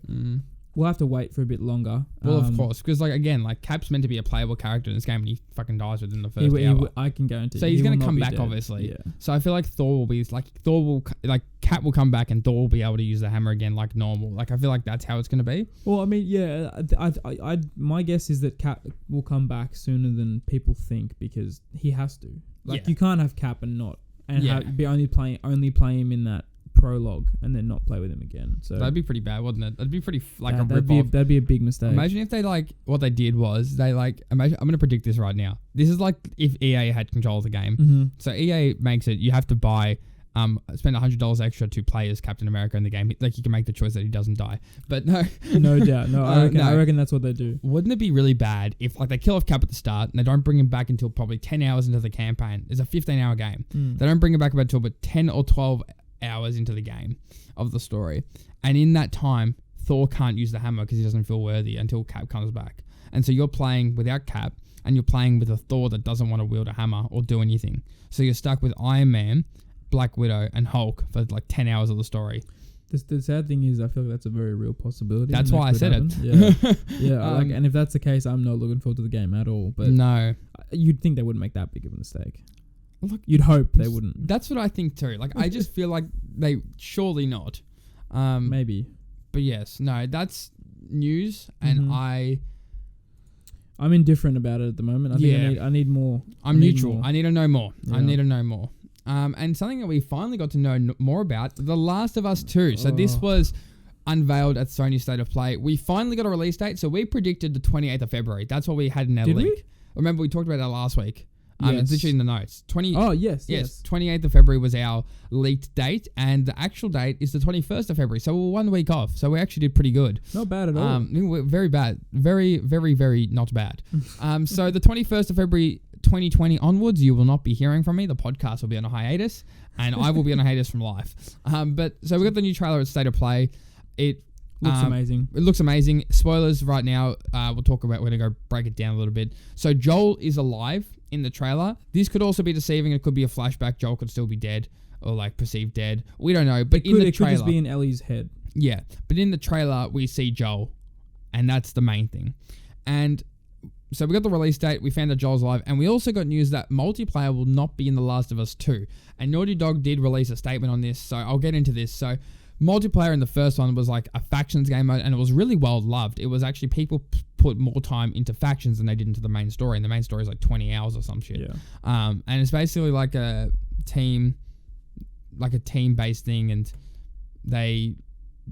we'll have to wait for a bit longer. Well, of course, because like again, like Cap's meant to be a playable character in this game, and he fucking dies within the first hour. I can guarantee. So he's going to come back, obviously. Yeah. So I feel like Cap will come back, and Thor will be able to use the hammer again like normal. Like I feel like that's how it's going to be. Well, I mean, my guess is that Cap will come back sooner than people think because he has to. Like you can't have Cap and not only play him in that prologue and then not play with him again. So that'd be pretty bad, wouldn't it? That'd be pretty a rip-off. That'd be a big mistake. Imagine if they what they did was I'm going to predict this right now. This is like if EA had control of the game. Mm-hmm. So EA makes it, you have to buy, spend $100 extra to play as Captain America in the game. Like you can make the choice that he doesn't die. But no. No doubt. No, I reckon that's what they do. Wouldn't it be really bad if like they kill off Cap at the start and they don't bring him back until probably 10 hours into the campaign? It's a 15-hour game. They don't bring him back until about 10 or 12 hours into the game of the story, and in that time Thor can't use the hammer because he doesn't feel worthy until Cap comes back, and so you're playing without Cap and you're playing with a Thor that doesn't want to wield a hammer or do anything, so you're stuck with Iron Man, Black Widow and Hulk for like 10 hours of the story. The sad thing is I feel like that's a very real possibility. That's why I said it. Yeah. And if that's the case, I'm not looking forward to the game at all, but no, you'd think they wouldn't make that big of a mistake. Look, you'd hope they wouldn't. That's what I think too. Like, I just feel like they surely not. Maybe. But yes, no, that's news, and I'm indifferent about it at the moment. I think I need more. I'm neutral. I need to know more. Yeah. I need to know more. And something that we finally got to know more about, The Last of Us 2. So this was unveiled at Sony State of Play. We finally got a release date. So we predicted the 28th of February. That's what we had in our leak. We? Remember, we talked about that last week. It's literally in the notes. 28th of February was our leaked date, and the actual date is the 21st of February. So we're 1 week off. So we actually did pretty good. Not bad at all. Very bad. Very, very, very not bad. So the 21st of February 2020 onwards, you will not be hearing from me. The podcast will be on a hiatus, and I will be on a hiatus from life. But so we got the new trailer at State of Play. It looks amazing. It looks amazing. Spoilers right now. We'll talk about. We're gonna go break it down a little bit. So Joel is alive in the trailer. This could also be deceiving. It could be a flashback. Joel could still be dead or like perceived dead. We don't know. But in the trailer, it could just be in Ellie's head. Yeah, but in the trailer we see Joel, and that's the main thing. And so we got the release date. We found that Joel's alive, and we also got news that multiplayer will not be in The Last of Us 2. And Naughty Dog did release a statement on this, so I'll get into this. So multiplayer in the first one was like a factions game mode, and it was really well loved. It was actually people put more time into factions than they did into the main story, and the main story is like 20 hours or some shit. Yeah. And it's basically like a team-based thing, and they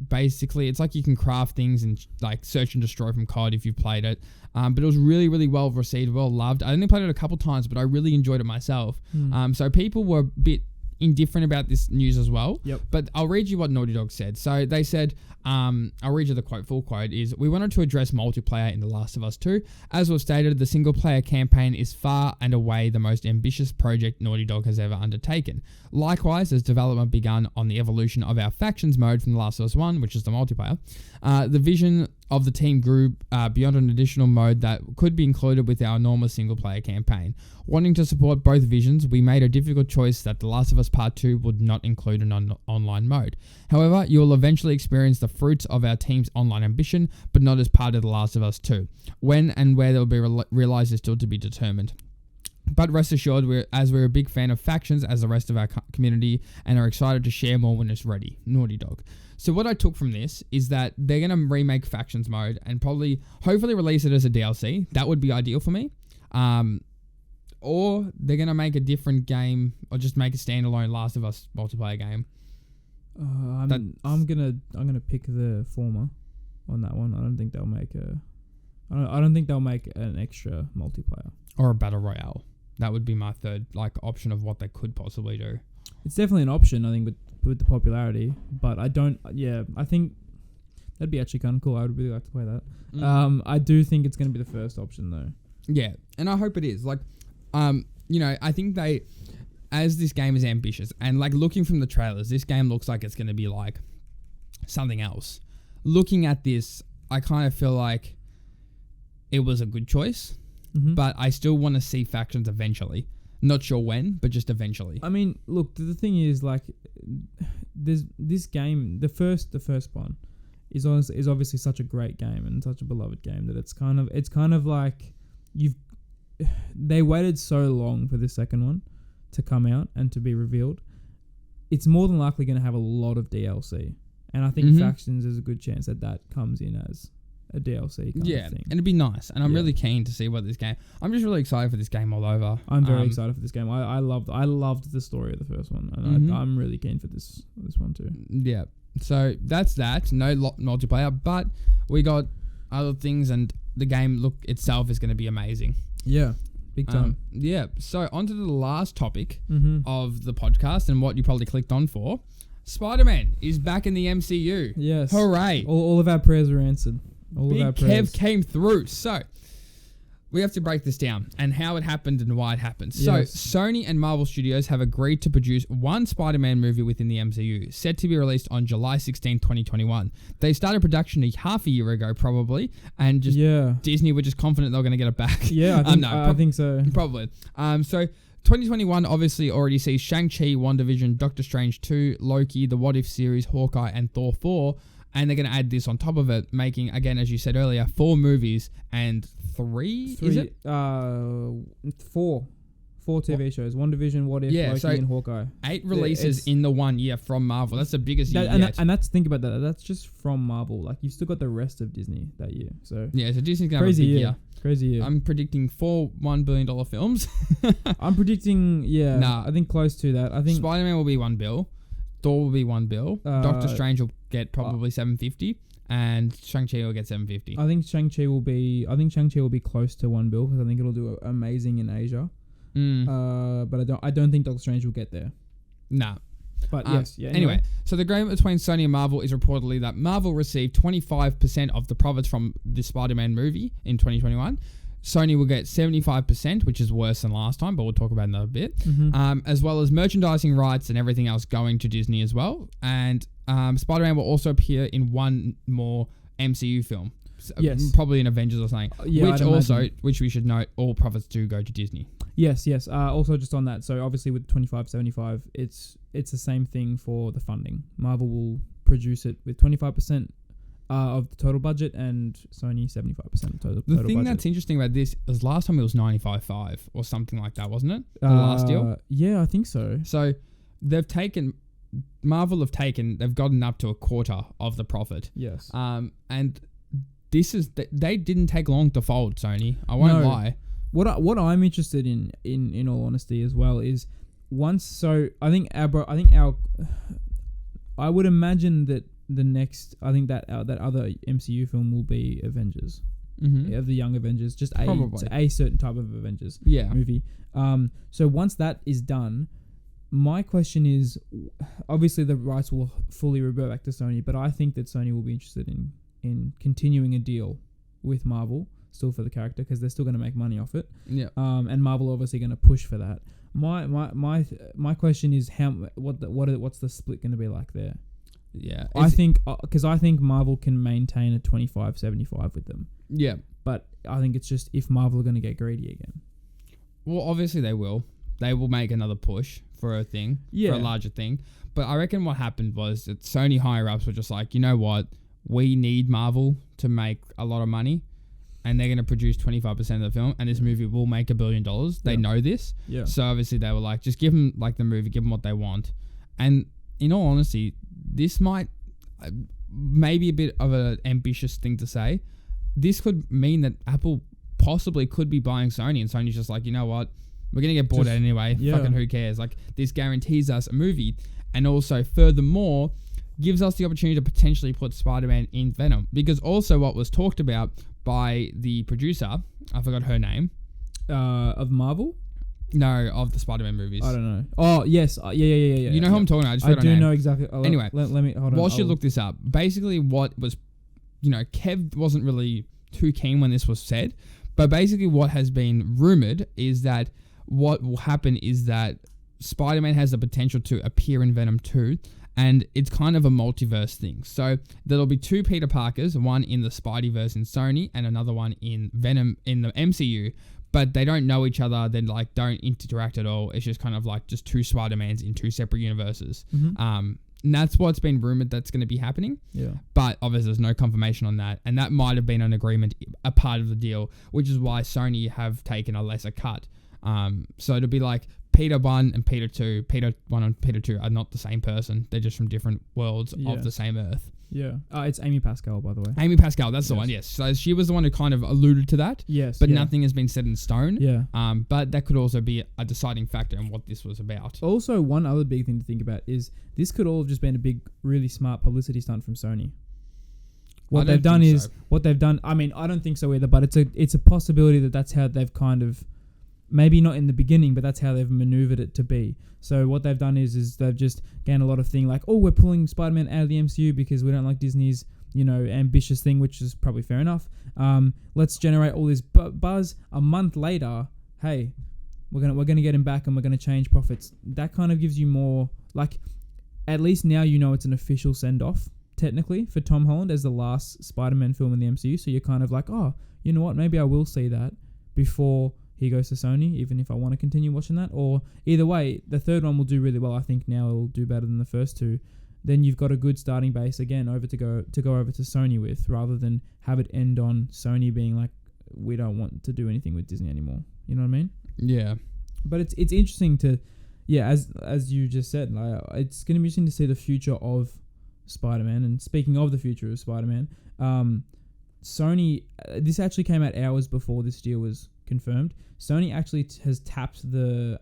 basically, it's like you can craft things and like search and destroy from COD if you've played it. But it was really, really well received, well loved. I only played it a couple times, but I really enjoyed it myself. So people were a bit indifferent about this news as well. Yep. But I'll read you what Naughty Dog said. So they said, I'll read you the quote. Full quote is, "We wanted to address multiplayer in The Last of Us 2. As we've stated, the single player campaign is far and away the most ambitious project Naughty Dog has ever undertaken. Likewise, as development begun on the evolution of our factions mode from The Last of Us 1, which is the multiplayer, the vision of the team grew beyond an additional mode that could be included with our enormous single-player campaign. Wanting to support both visions, we made a difficult choice that The Last of Us Part 2 would not include an online mode. However, you will eventually experience the fruits of our team's online ambition, but not as part of The Last of Us 2. When and where they will be realised is still to be determined. But rest assured, we're a big fan of factions as the rest of our community and are excited to share more when it's ready. Naughty Dog." So what I took from this is that they're going to remake Factions mode and hopefully release it as a DLC. That would be ideal for me. Or they're going to make a different game or just make a standalone Last of Us multiplayer game. I'm gonna pick the former on that one. I don't think they'll make an extra multiplayer Or a battle royale. That would be my third option of what they could possibly do. It's definitely an option, I think, with the popularity. But I think that'd be actually kind of cool. I would really like to play that. I do think it's going to be the first option, though. Yeah, and I hope it is. I think as this game is ambitious, and looking from the trailers, this game looks like it's going to be something else. Looking at this, I kind of feel like it was a good choice, but I still want to see Factions eventually. Not sure when, but just eventually. I mean, look, the thing is, there's this game, the first one, is obviously such a great game and such a beloved game that it's kind of like they waited so long for the second one to come out and to be revealed. It's more than likely going to have a lot of DLC, and I think Factions is a good chance that comes in as a DLC kind of thing. And it'd be nice, and I'm really keen to see what this game. I'm just really excited for this game all over. I'm very excited for this game. I loved the story of the first one, and I'm really keen for this one too. Yeah. So that's that. No multiplayer, but we got other things, and the game itself is going to be amazing. Yeah, big time. So on to the last topic of the podcast, and what you probably clicked on for. Spider-Man is back in the MCU. Yes. Hooray. All of our prayers were answered. Big Kev came through. So we have to break this down and how it happened and why it happened. Yes. So Sony and Marvel Studios have agreed to produce one Spider-Man movie within the MCU, set to be released on July 16, 2021. They started production half a year ago, probably, and Disney were just confident they were going to get it back. Yeah, I think so. Probably. So 2021 obviously already sees Shang-Chi, WandaVision, Doctor Strange 2, Loki, the What If series, Hawkeye, and Thor 4. And they're going to add this on top of it, making, again, as you said earlier, 4 movies and 3 is it? 4 TV shows. WandaVision, What If, Loki, and Hawkeye. 8 releases in the 1 year from Marvel. That's the biggest year yet. And think about that. That's just from Marvel. You've still got the rest of Disney that year. So Disney's going to have a big year. Crazy year. I'm predicting 4 $1 billion films. I'm predicting, I think close to that. I think Spider-Man will be $1 billion. Thor will be $1 billion. Doctor Strange will get probably $750, and Shang-Chi will get $750. I think Shang-Chi will be close to $1 billion because I think it'll do amazing in Asia. But I don't think Doctor Strange will get there. Nah. But Anyway, so the agreement between Sony and Marvel is reportedly that Marvel received 25% of the profits from the Spider-Man movie in 2021. Sony will get 75%, which is worse than last time, but we'll talk about it in another bit. As well as merchandising rights and everything else going to Disney as well. And Spider-Man will also appear in one more MCU film. Yes. Probably in Avengers or something. Which we should note, all profits do go to Disney. Yes. Also just on that, so obviously with 25-75, it's the same thing for the funding. Marvel will produce it with 25% of the total budget, and Sony 75% of total budget. The thing that's interesting about this is last time it was 95.5 or something like that, wasn't it? The last deal? Yeah, I think so. So they've gotten up to a quarter of the profit. Yes. And this is, they didn't take long to fold, Sony. I won't lie. What I'm interested in all honesty as well is I would imagine that the next, I think that other MCU film will be Avengers, of the Young Avengers, just a certain type of Avengers movie. So once that is done, my question is, obviously the rights will fully revert back to Sony, but I think that Sony will be interested in continuing a deal with Marvel still for the character because they're still going to make money off it. Yeah. And Marvel obviously going to push for that. My question is what's the split going to be like there? Yeah. I think Marvel can maintain a 25-75 with them. Yeah. But I think it's just if Marvel are going to get greedy again. Well, obviously they will. They will make another push for a thing, for a larger thing. But I reckon what happened was that Sony higher-ups were just like, you know what? We need Marvel to make a lot of money, and they're going to produce 25% of the film, and this movie will make $1 billion. They know this. Yeah. So obviously they were like, just give them like the movie, give them what they want. And in all honesty, this might maybe a bit of an ambitious thing to say. This could mean that Apple possibly could be buying Sony, and Sony's just like, you know what? We're going to get bored anyway. Yeah. Fucking who cares? Like, this guarantees us a movie. And also, furthermore, gives us the opportunity to potentially put Spider-Man in Venom. Because also what was talked about by the producer, I forgot her name. Of Marvel? No, of the Spider-Man movies. I don't know. Oh, yes. Yeah. You know who I'm talking about? I do know exactly. Anyway, let me, hold on. While she looked this up, basically what was, Kev wasn't really too keen when this was said. But basically what has been rumored is that what will happen is that Spider-Man has the potential to appear in Venom 2, and it's kind of a multiverse thing. So there'll be two Peter Parkers, one in the Spideyverse in Sony and another one in Venom in the MCU, but they don't know each other. They like don't interact at all. It's just kind of like just two Spider-Mans in two separate universes. Mm-hmm. And that's what's been rumored that's going to be happening. Yeah. But obviously there's no confirmation on that. And that might have been an agreement, a part of the deal, which is why Sony have taken a lesser cut. So it'll be like Peter 1 and Peter 2. Peter 1 and Peter 2 are not the same person. They're just from different worlds of the same Earth. Yeah. It's Amy Pascal, by the way. Amy Pascal, that's the one, yes. So she was the one who kind of alluded to that. Yes. But nothing has been set in stone. Yeah. But that could also be a deciding factor in what this was about. Also, one other big thing to think about is this could all have just been a big, really smart publicity stunt from Sony. What they've done. I mean, I don't think so either, but it's a possibility that that's how they've kind of, maybe not in the beginning, but that's how they've maneuvered it to be. So what they've done is they've just gained a lot of thing like, oh, we're pulling Spider-Man out of the MCU because we don't like Disney's, ambitious thing, which is probably fair enough. Let's generate all this buzz. A month later, hey, we're gonna get him back and we're gonna change profits. That kind of gives you more, like, at least now it's an official send-off, technically, for Tom Holland as the last Spider-Man film in the MCU. So you're kind of like, oh, you know what, maybe I will see that before he goes to Sony, even if I want to continue watching that. Or either way, the third one will do really well. I think now it'll do better than the first two. Then you've got a good starting base again to go over to Sony with, rather than have it end on Sony being like, we don't want to do anything with Disney anymore. You know what I mean? Yeah. But it's interesting to, as you just said, like, it's going to be interesting to see the future of Spider-Man. And speaking of the future of Spider-Man, Sony, this actually came out hours before this deal was confirmed. Sony actually has tapped the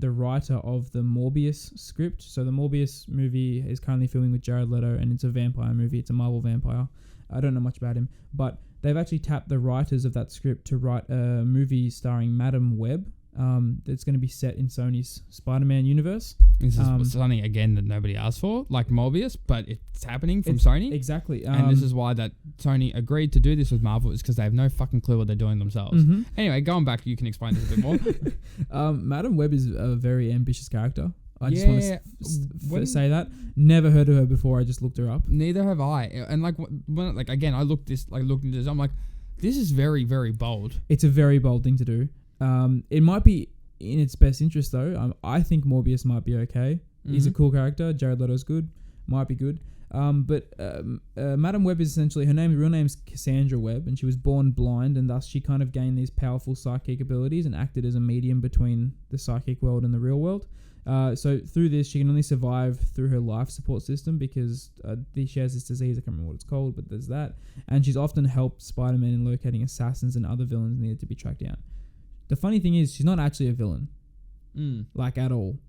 writer of the Morbius script. So the Morbius movie is currently filming with Jared Leto, and it's a vampire movie. It's a Marvel vampire. I don't know much about him, but they've actually tapped the writers of that script to write a movie starring Madam Web. That's going to be set in Sony's Spider-Man universe. This is something, again, that nobody asked for, like Morbius, but it's happening from Sony. Exactly. And this is why that Sony agreed to do this with Marvel, is because they have no fucking clue what they're doing themselves. Mm-hmm. Anyway, going back, you can explain this a bit more. Madam Web is a very ambitious character. I just want to say that. Never heard of her before. I just looked her up. Neither have I. And again, I looked into this. I'm like, this is very, very bold. It's a very bold thing to do. It might be in its best interest, though. I think Morbius might be okay. Mm-hmm. He's a cool character. Jared Leto's good. Might be good. But Madam Web is essentially, her real name's Cassandra Webb, and she was born blind, and thus she kind of gained these powerful psychic abilities and acted as a medium between the psychic world and the real world. So through this, she can only survive through her life support system because she has this disease. I can't remember what it's called, but there's that. And she's often helped Spider-Man in locating assassins and other villains needed to be tracked down. The funny thing is, she's not actually a villain, like at all.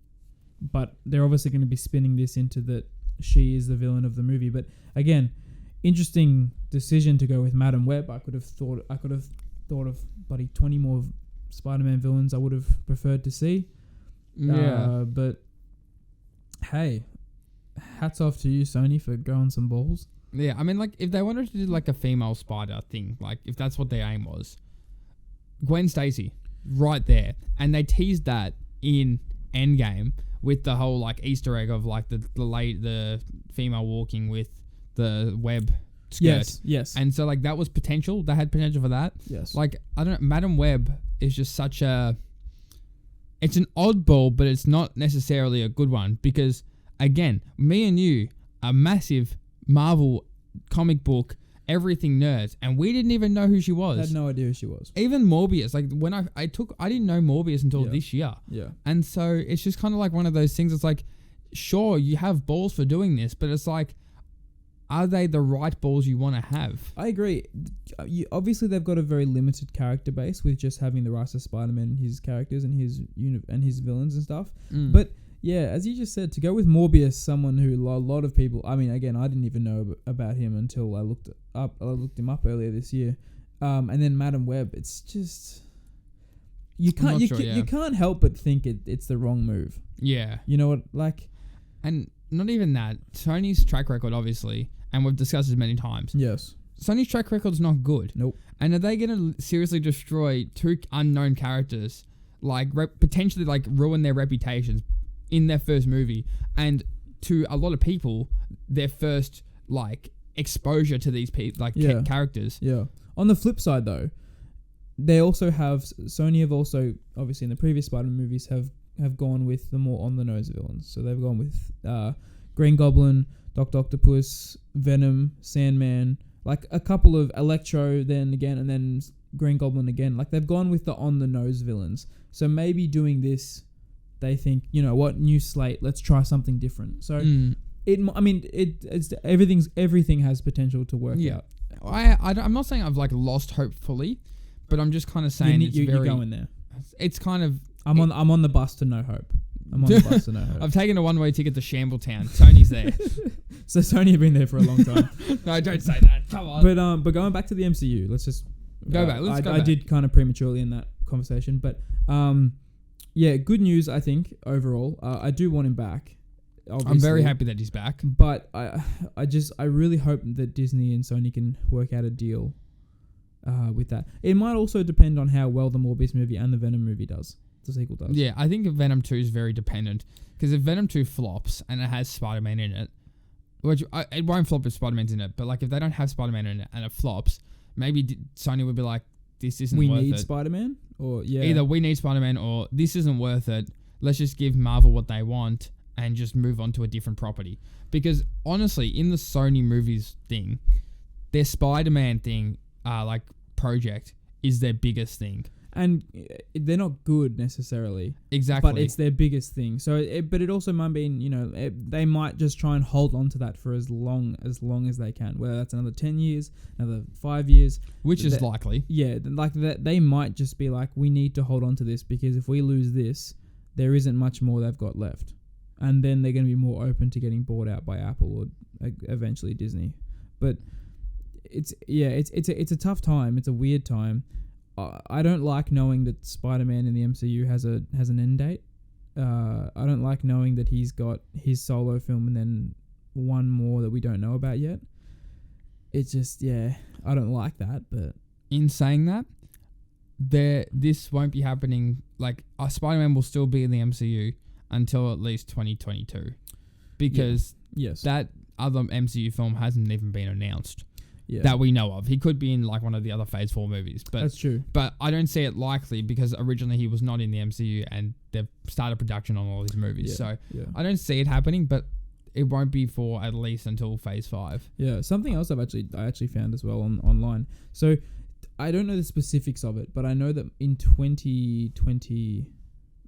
But they're obviously going to be spinning this into that she is the villain of the movie. But again, interesting decision to go with Madam Web. I could have thought of bloody 20 more Spider-Man villains I would have preferred to see. Yeah. But Hey, hats off to you, Sony, for growing some balls. Yeah, I mean, like, if they wanted to do, like, a female spider thing, like, if that's what their aim was, Gwen Stacy, right there. And they teased that in Endgame with the whole, like, Easter egg of, like, the female walking with the web skirt. Yes. And so, like, that was potential. They had potential for that. Yes. Like, I don't know, Madam Web is just such a... It's an oddball, but it's not necessarily a good one because, again, me and you are massive Marvel comic book everything nerds, and we didn't even know who she was. I had no idea who she was. Even Morbius, like when I didn't know Morbius until this year. Yeah. And so it's just kind of like one of those things. It's like, sure, you have balls for doing this, but it's like, are they the right balls you want to have? I agree. Obviously, they've got a very limited character base with just having the rise of Spider-Man and his characters and his villains and stuff. But yeah, as you just said, to go with Morbius, someone who a lot of people... I mean, again, I didn't even know about him until I looked him up earlier this year. And then Madam Web, it's just... You can't help but think it's the wrong move. Yeah. You know what? Like... And not even that. Sony's track record, obviously, and we've discussed this many times. Yes. Sony's track record's not good. Nope. And are they going to seriously destroy two unknown characters, like potentially like ruin their reputations in their first movie, and to a lot of people, their first like exposure to these characters? Yeah. On the flip side, though, they also have Sony have also obviously in the previous Spider-Man movies have gone with the more on the nose villains. So they've gone with Green Goblin, Dr. Octopus, Venom, Sandman, like a couple of Electro, then again, and then Green Goblin again. Like they've gone with the on the nose villains. So maybe doing this, they think, you know what, new slate, let's try something different. So everything has potential to work out. I'm not saying I've like lost hope fully, but I'm just kind of saying you're going there. It's kind of I'm on the bus to no hope. I'm on the bus to no hope. I've taken a one-way ticket to Shambletown. Sony's there. So Sony have been there for a long time. No, don't say that. Come on. But going back to the MCU, let's just go back. Let's go back. I did kind of prematurely in that conversation, but yeah, good news I think overall. I do want him back. Obviously. I'm very happy that he's back. But I really hope that Disney and Sony can work out a deal with that. It might also depend on how well the Morbius movie and the Venom movie does. The sequel does. Yeah, I think Venom 2 is very dependent. Because if Venom 2 flops and it has Spider-Man in it, which it won't flop if Spider-Man's in it, but like if they don't have Spider-Man in it and it flops, maybe Sony would be like, this isn't worth it. We need Spider-Man? Or yeah. Either we need Spider-Man or this isn't worth it. Let's just give Marvel what they want and just move on to a different property. Because honestly, in the Sony movies thing, their Spider-Man thing, like project, is their biggest thing. And they're not good necessarily. Exactly. But it's their biggest thing. So, but it also might mean, you know, they might just try and hold on to that for as long as they can. Whether that's another 10 years, another 5 years. Which is likely. Yeah. Like they might just be like, we need to hold on to this because if we lose this, there isn't much more they've got left. And then they're going to be more open to getting bought out by Apple or eventually Disney. But it's a tough time. It's a weird time. I don't like knowing that Spider-Man in the MCU has an end date. I don't like knowing that he's got his solo film and then one more that we don't know about yet. It's just, I don't like that. But in saying that, this won't be happening. Like Spider-Man will still be in the MCU until at least 2022, because that other MCU film hasn't even been announced. Yeah. That we know of. He could be in like one of the other Phase 4 movies. But that's true. But I don't see it likely because originally he was not in the MCU and they've started production on all these movies. So I don't see it happening, but it won't be for at least until Phase 5. Yeah. Something else I actually found as well online. So I don't know the specifics of it, but I know that in 2020,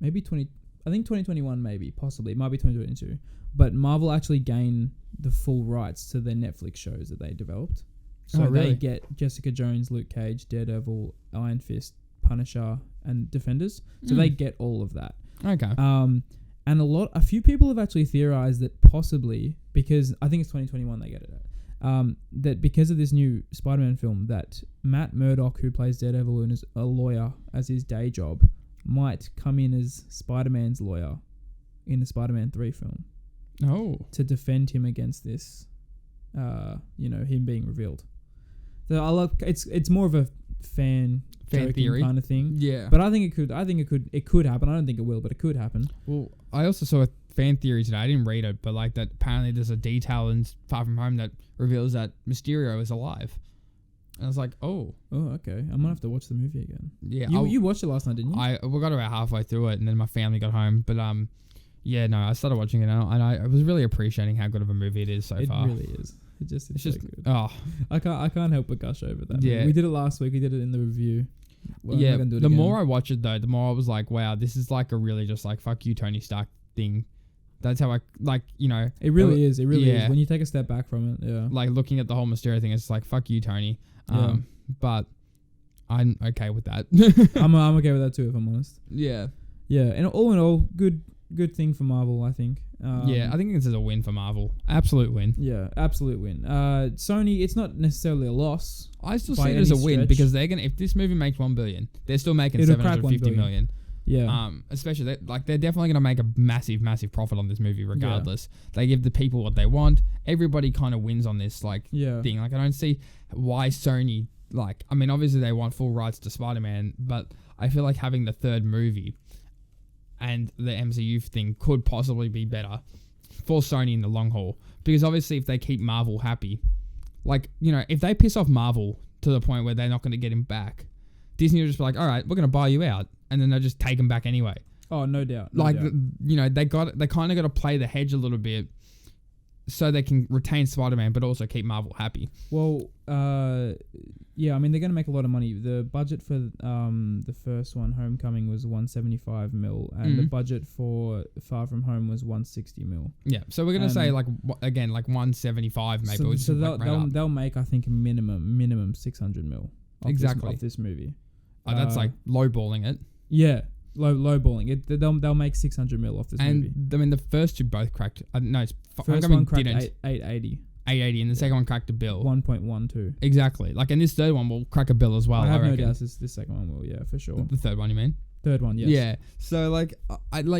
I think 2021 maybe, possibly, it might be 2022, but Marvel actually gained the full rights to their Netflix shows that they developed. So really? They get Jessica Jones, Luke Cage, Daredevil, Iron Fist, Punisher, and Defenders. So they get all of that. Okay. And a few people have actually theorized that possibly, because I think it's 2021 they get it at, that because of this new Spider-Man film, that Matt Murdock, who plays Daredevil and is a lawyer as his day job, might come in as Spider-Man's lawyer in the Spider-Man 3 film. to defend him against this, him being revealed. So I love it's more of a fan theory kind of thing. Yeah. But I think it could happen. I don't think it will, but it could happen. Well, I also saw a fan theory today. I didn't read it, but like that apparently there's a detail in Far From Home that reveals that Mysterio is alive. And I was like, oh, okay. I'm gonna have to watch the movie again. Yeah, you watched it last night, didn't you? We got about halfway through it, and then my family got home. But yeah, no, I started watching it now, and I was really appreciating how good of a movie it is so far. It really is. It's just good. Oh, I can't help but gush over that. Yeah, we did it last week. We did it in the review. Well, yeah, the more I watch it though, the more I was like, wow, this is like a really just like fuck you Tony Stark thing. That's how I like, It really is. It really is. When you take a step back from it, yeah. Like looking at the whole Mysterio thing, it's like fuck you Tony. But I'm okay with that. I'm okay with that too, if I'm honest. Yeah. Yeah, and all in all, good thing for Marvel, I think. I think this is a win for Marvel. Absolute win. Yeah, absolute win. Sony, it's not necessarily a loss. I still see it as a win because they're gonna. If this movie makes $1 billion, they're still making $750 million. Yeah. Especially they're definitely gonna make a massive, massive profit on this movie regardless. Yeah. They give the people what they want. Everybody kind of wins on this thing. Like I don't see why Sony obviously they want full rights to Spider-Man, but I feel like having the third movie and the MCU thing could possibly be better for Sony in the long haul. Because obviously if they keep Marvel happy, if they piss off Marvel to the point where they're not going to get him back, Disney will just be like, all right, we're going to buy you out. And then they'll just take him back anyway. Oh, no doubt. They kind of got to play the hedge a little bit so they can retain Spider-Man but also keep Marvel happy. Well, yeah, they're going to make a lot of money. The budget for the first one, Homecoming, was $175 million, and the budget for Far From Home was $160 million. Yeah, so we're going to say again 175 maybe. So they'll make, I think, minimum $600 million off this movie. That's lowballing it. Yeah. Lowballing it. They'll make $600 million off this movie. The first two both cracked. First one cracked 880. 880, and the second one cracked a bill. 1.12. Exactly. And this third one will crack a bill as well. I have no doubt this second one will. Yeah, for sure. The third one, you mean? Third one, yes. Yeah. So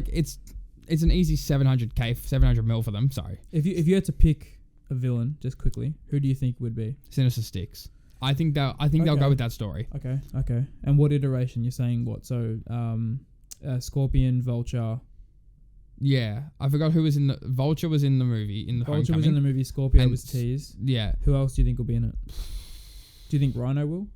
it's an easy 700 mil for them. Sorry. If you had to pick a villain, just quickly, who do you think would be? Sinister Six. I think they'll go with that story. Okay. And what iteration? You're saying what? So, Scorpion, Vulture. Yeah, I forgot who was in the... Vulture was in the movie. Vulture was in the movie. Scorpio was teased. Yeah. Who else do you think will be in it? Do you think Rhino will?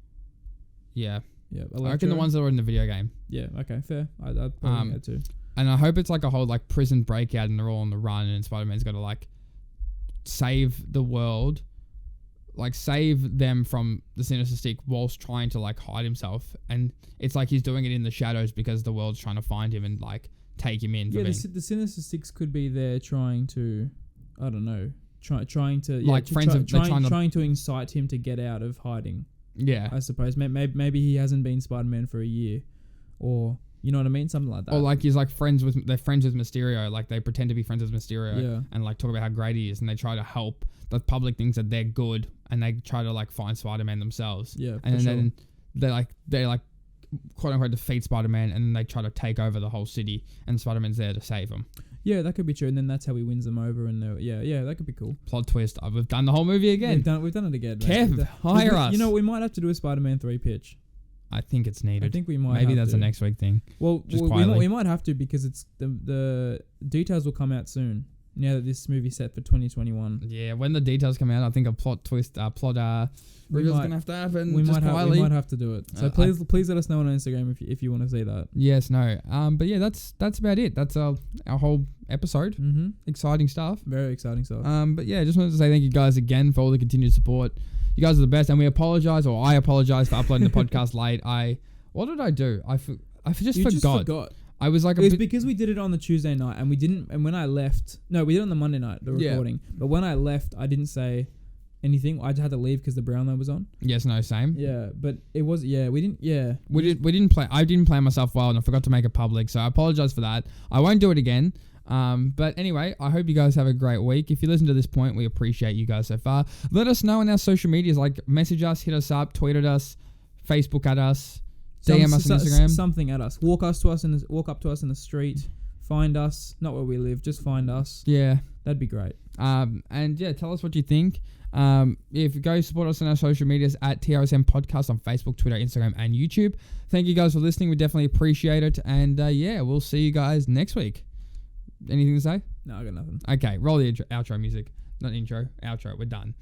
Yeah. Yeah. Electro? I reckon the ones that were in the video game. Yeah, okay, fair. I'd probably think that too. And I hope it's like a whole prison breakout and they're all on the run and Spider-Man's got to save the world... save them from the Sinister Stick whilst trying to hide himself, and it's he's doing it in the shadows because the world's trying to find him and take him in. The Sinister Six could be there trying to, I don't know, trying to incite him to get out of hiding. Yeah, I suppose maybe he hasn't been Spider-Man for a year, or you know what I mean, something like that. Or he's friends with Mysterio. They pretend to be friends with Mysterio, and talk about how great he is, and they try to help. The public thinks that they're good, and they try to find Spider-Man themselves. Yeah, and then they quote unquote defeat Spider-Man, and then they try to take over the whole city, and Spider-Man's there to save them. Yeah, that could be true, and then that's how he wins them over. And that could be cool. Plot twist. We've done the whole movie again. We've done it again. Kev, hire us. You know, we might have to do a Spider-Man 3 pitch. I think it's needed. I think we might. Maybe that's a next week thing. Well, we might have to because it's the details will come out soon. Now that this movie's set for 2021. Yeah, when the details come out, I think a plot twist, reveal's gonna have to happen. We might have to do it. So please let us know on Instagram if you want to see that. Yes, no. But yeah, that's about it. That's our whole episode. Mm-hmm. Exciting stuff. Very exciting stuff. But yeah, just wanted to say thank you guys again for all the continued support. You guys are the best, and I apologize for uploading the podcast late. What did I do? I just forgot. I was it was because we did it on the Tuesday night and we didn't, and when I left, no, we did it on the Monday night, the recording. But when I left, I didn't say anything. I just had to leave because the Brownlow was on. Yes, no, same. Yeah, but it was, we didn't, We didn't play, I didn't play myself well and I forgot to make it public, so I apologize for that. I won't do it again. But anyway, I hope you guys have a great week. If you listen to this point, we appreciate you guys so far. Let us know on our social medias, message us, hit us up, tweet at us, Facebook at us. DM us on Instagram. Something at us. Walk up to us in the street. find us. Not where we live, just find us. Yeah. That'd be great. And yeah, tell us what you think. If you go support us on our social medias at TRSM Podcast on Facebook, Twitter, Instagram, and YouTube. Thank you guys for listening. We definitely appreciate it. And yeah, we'll see you guys next week. Anything to say? No, I got nothing. Okay, roll the outro music. Not intro, outro. We're done.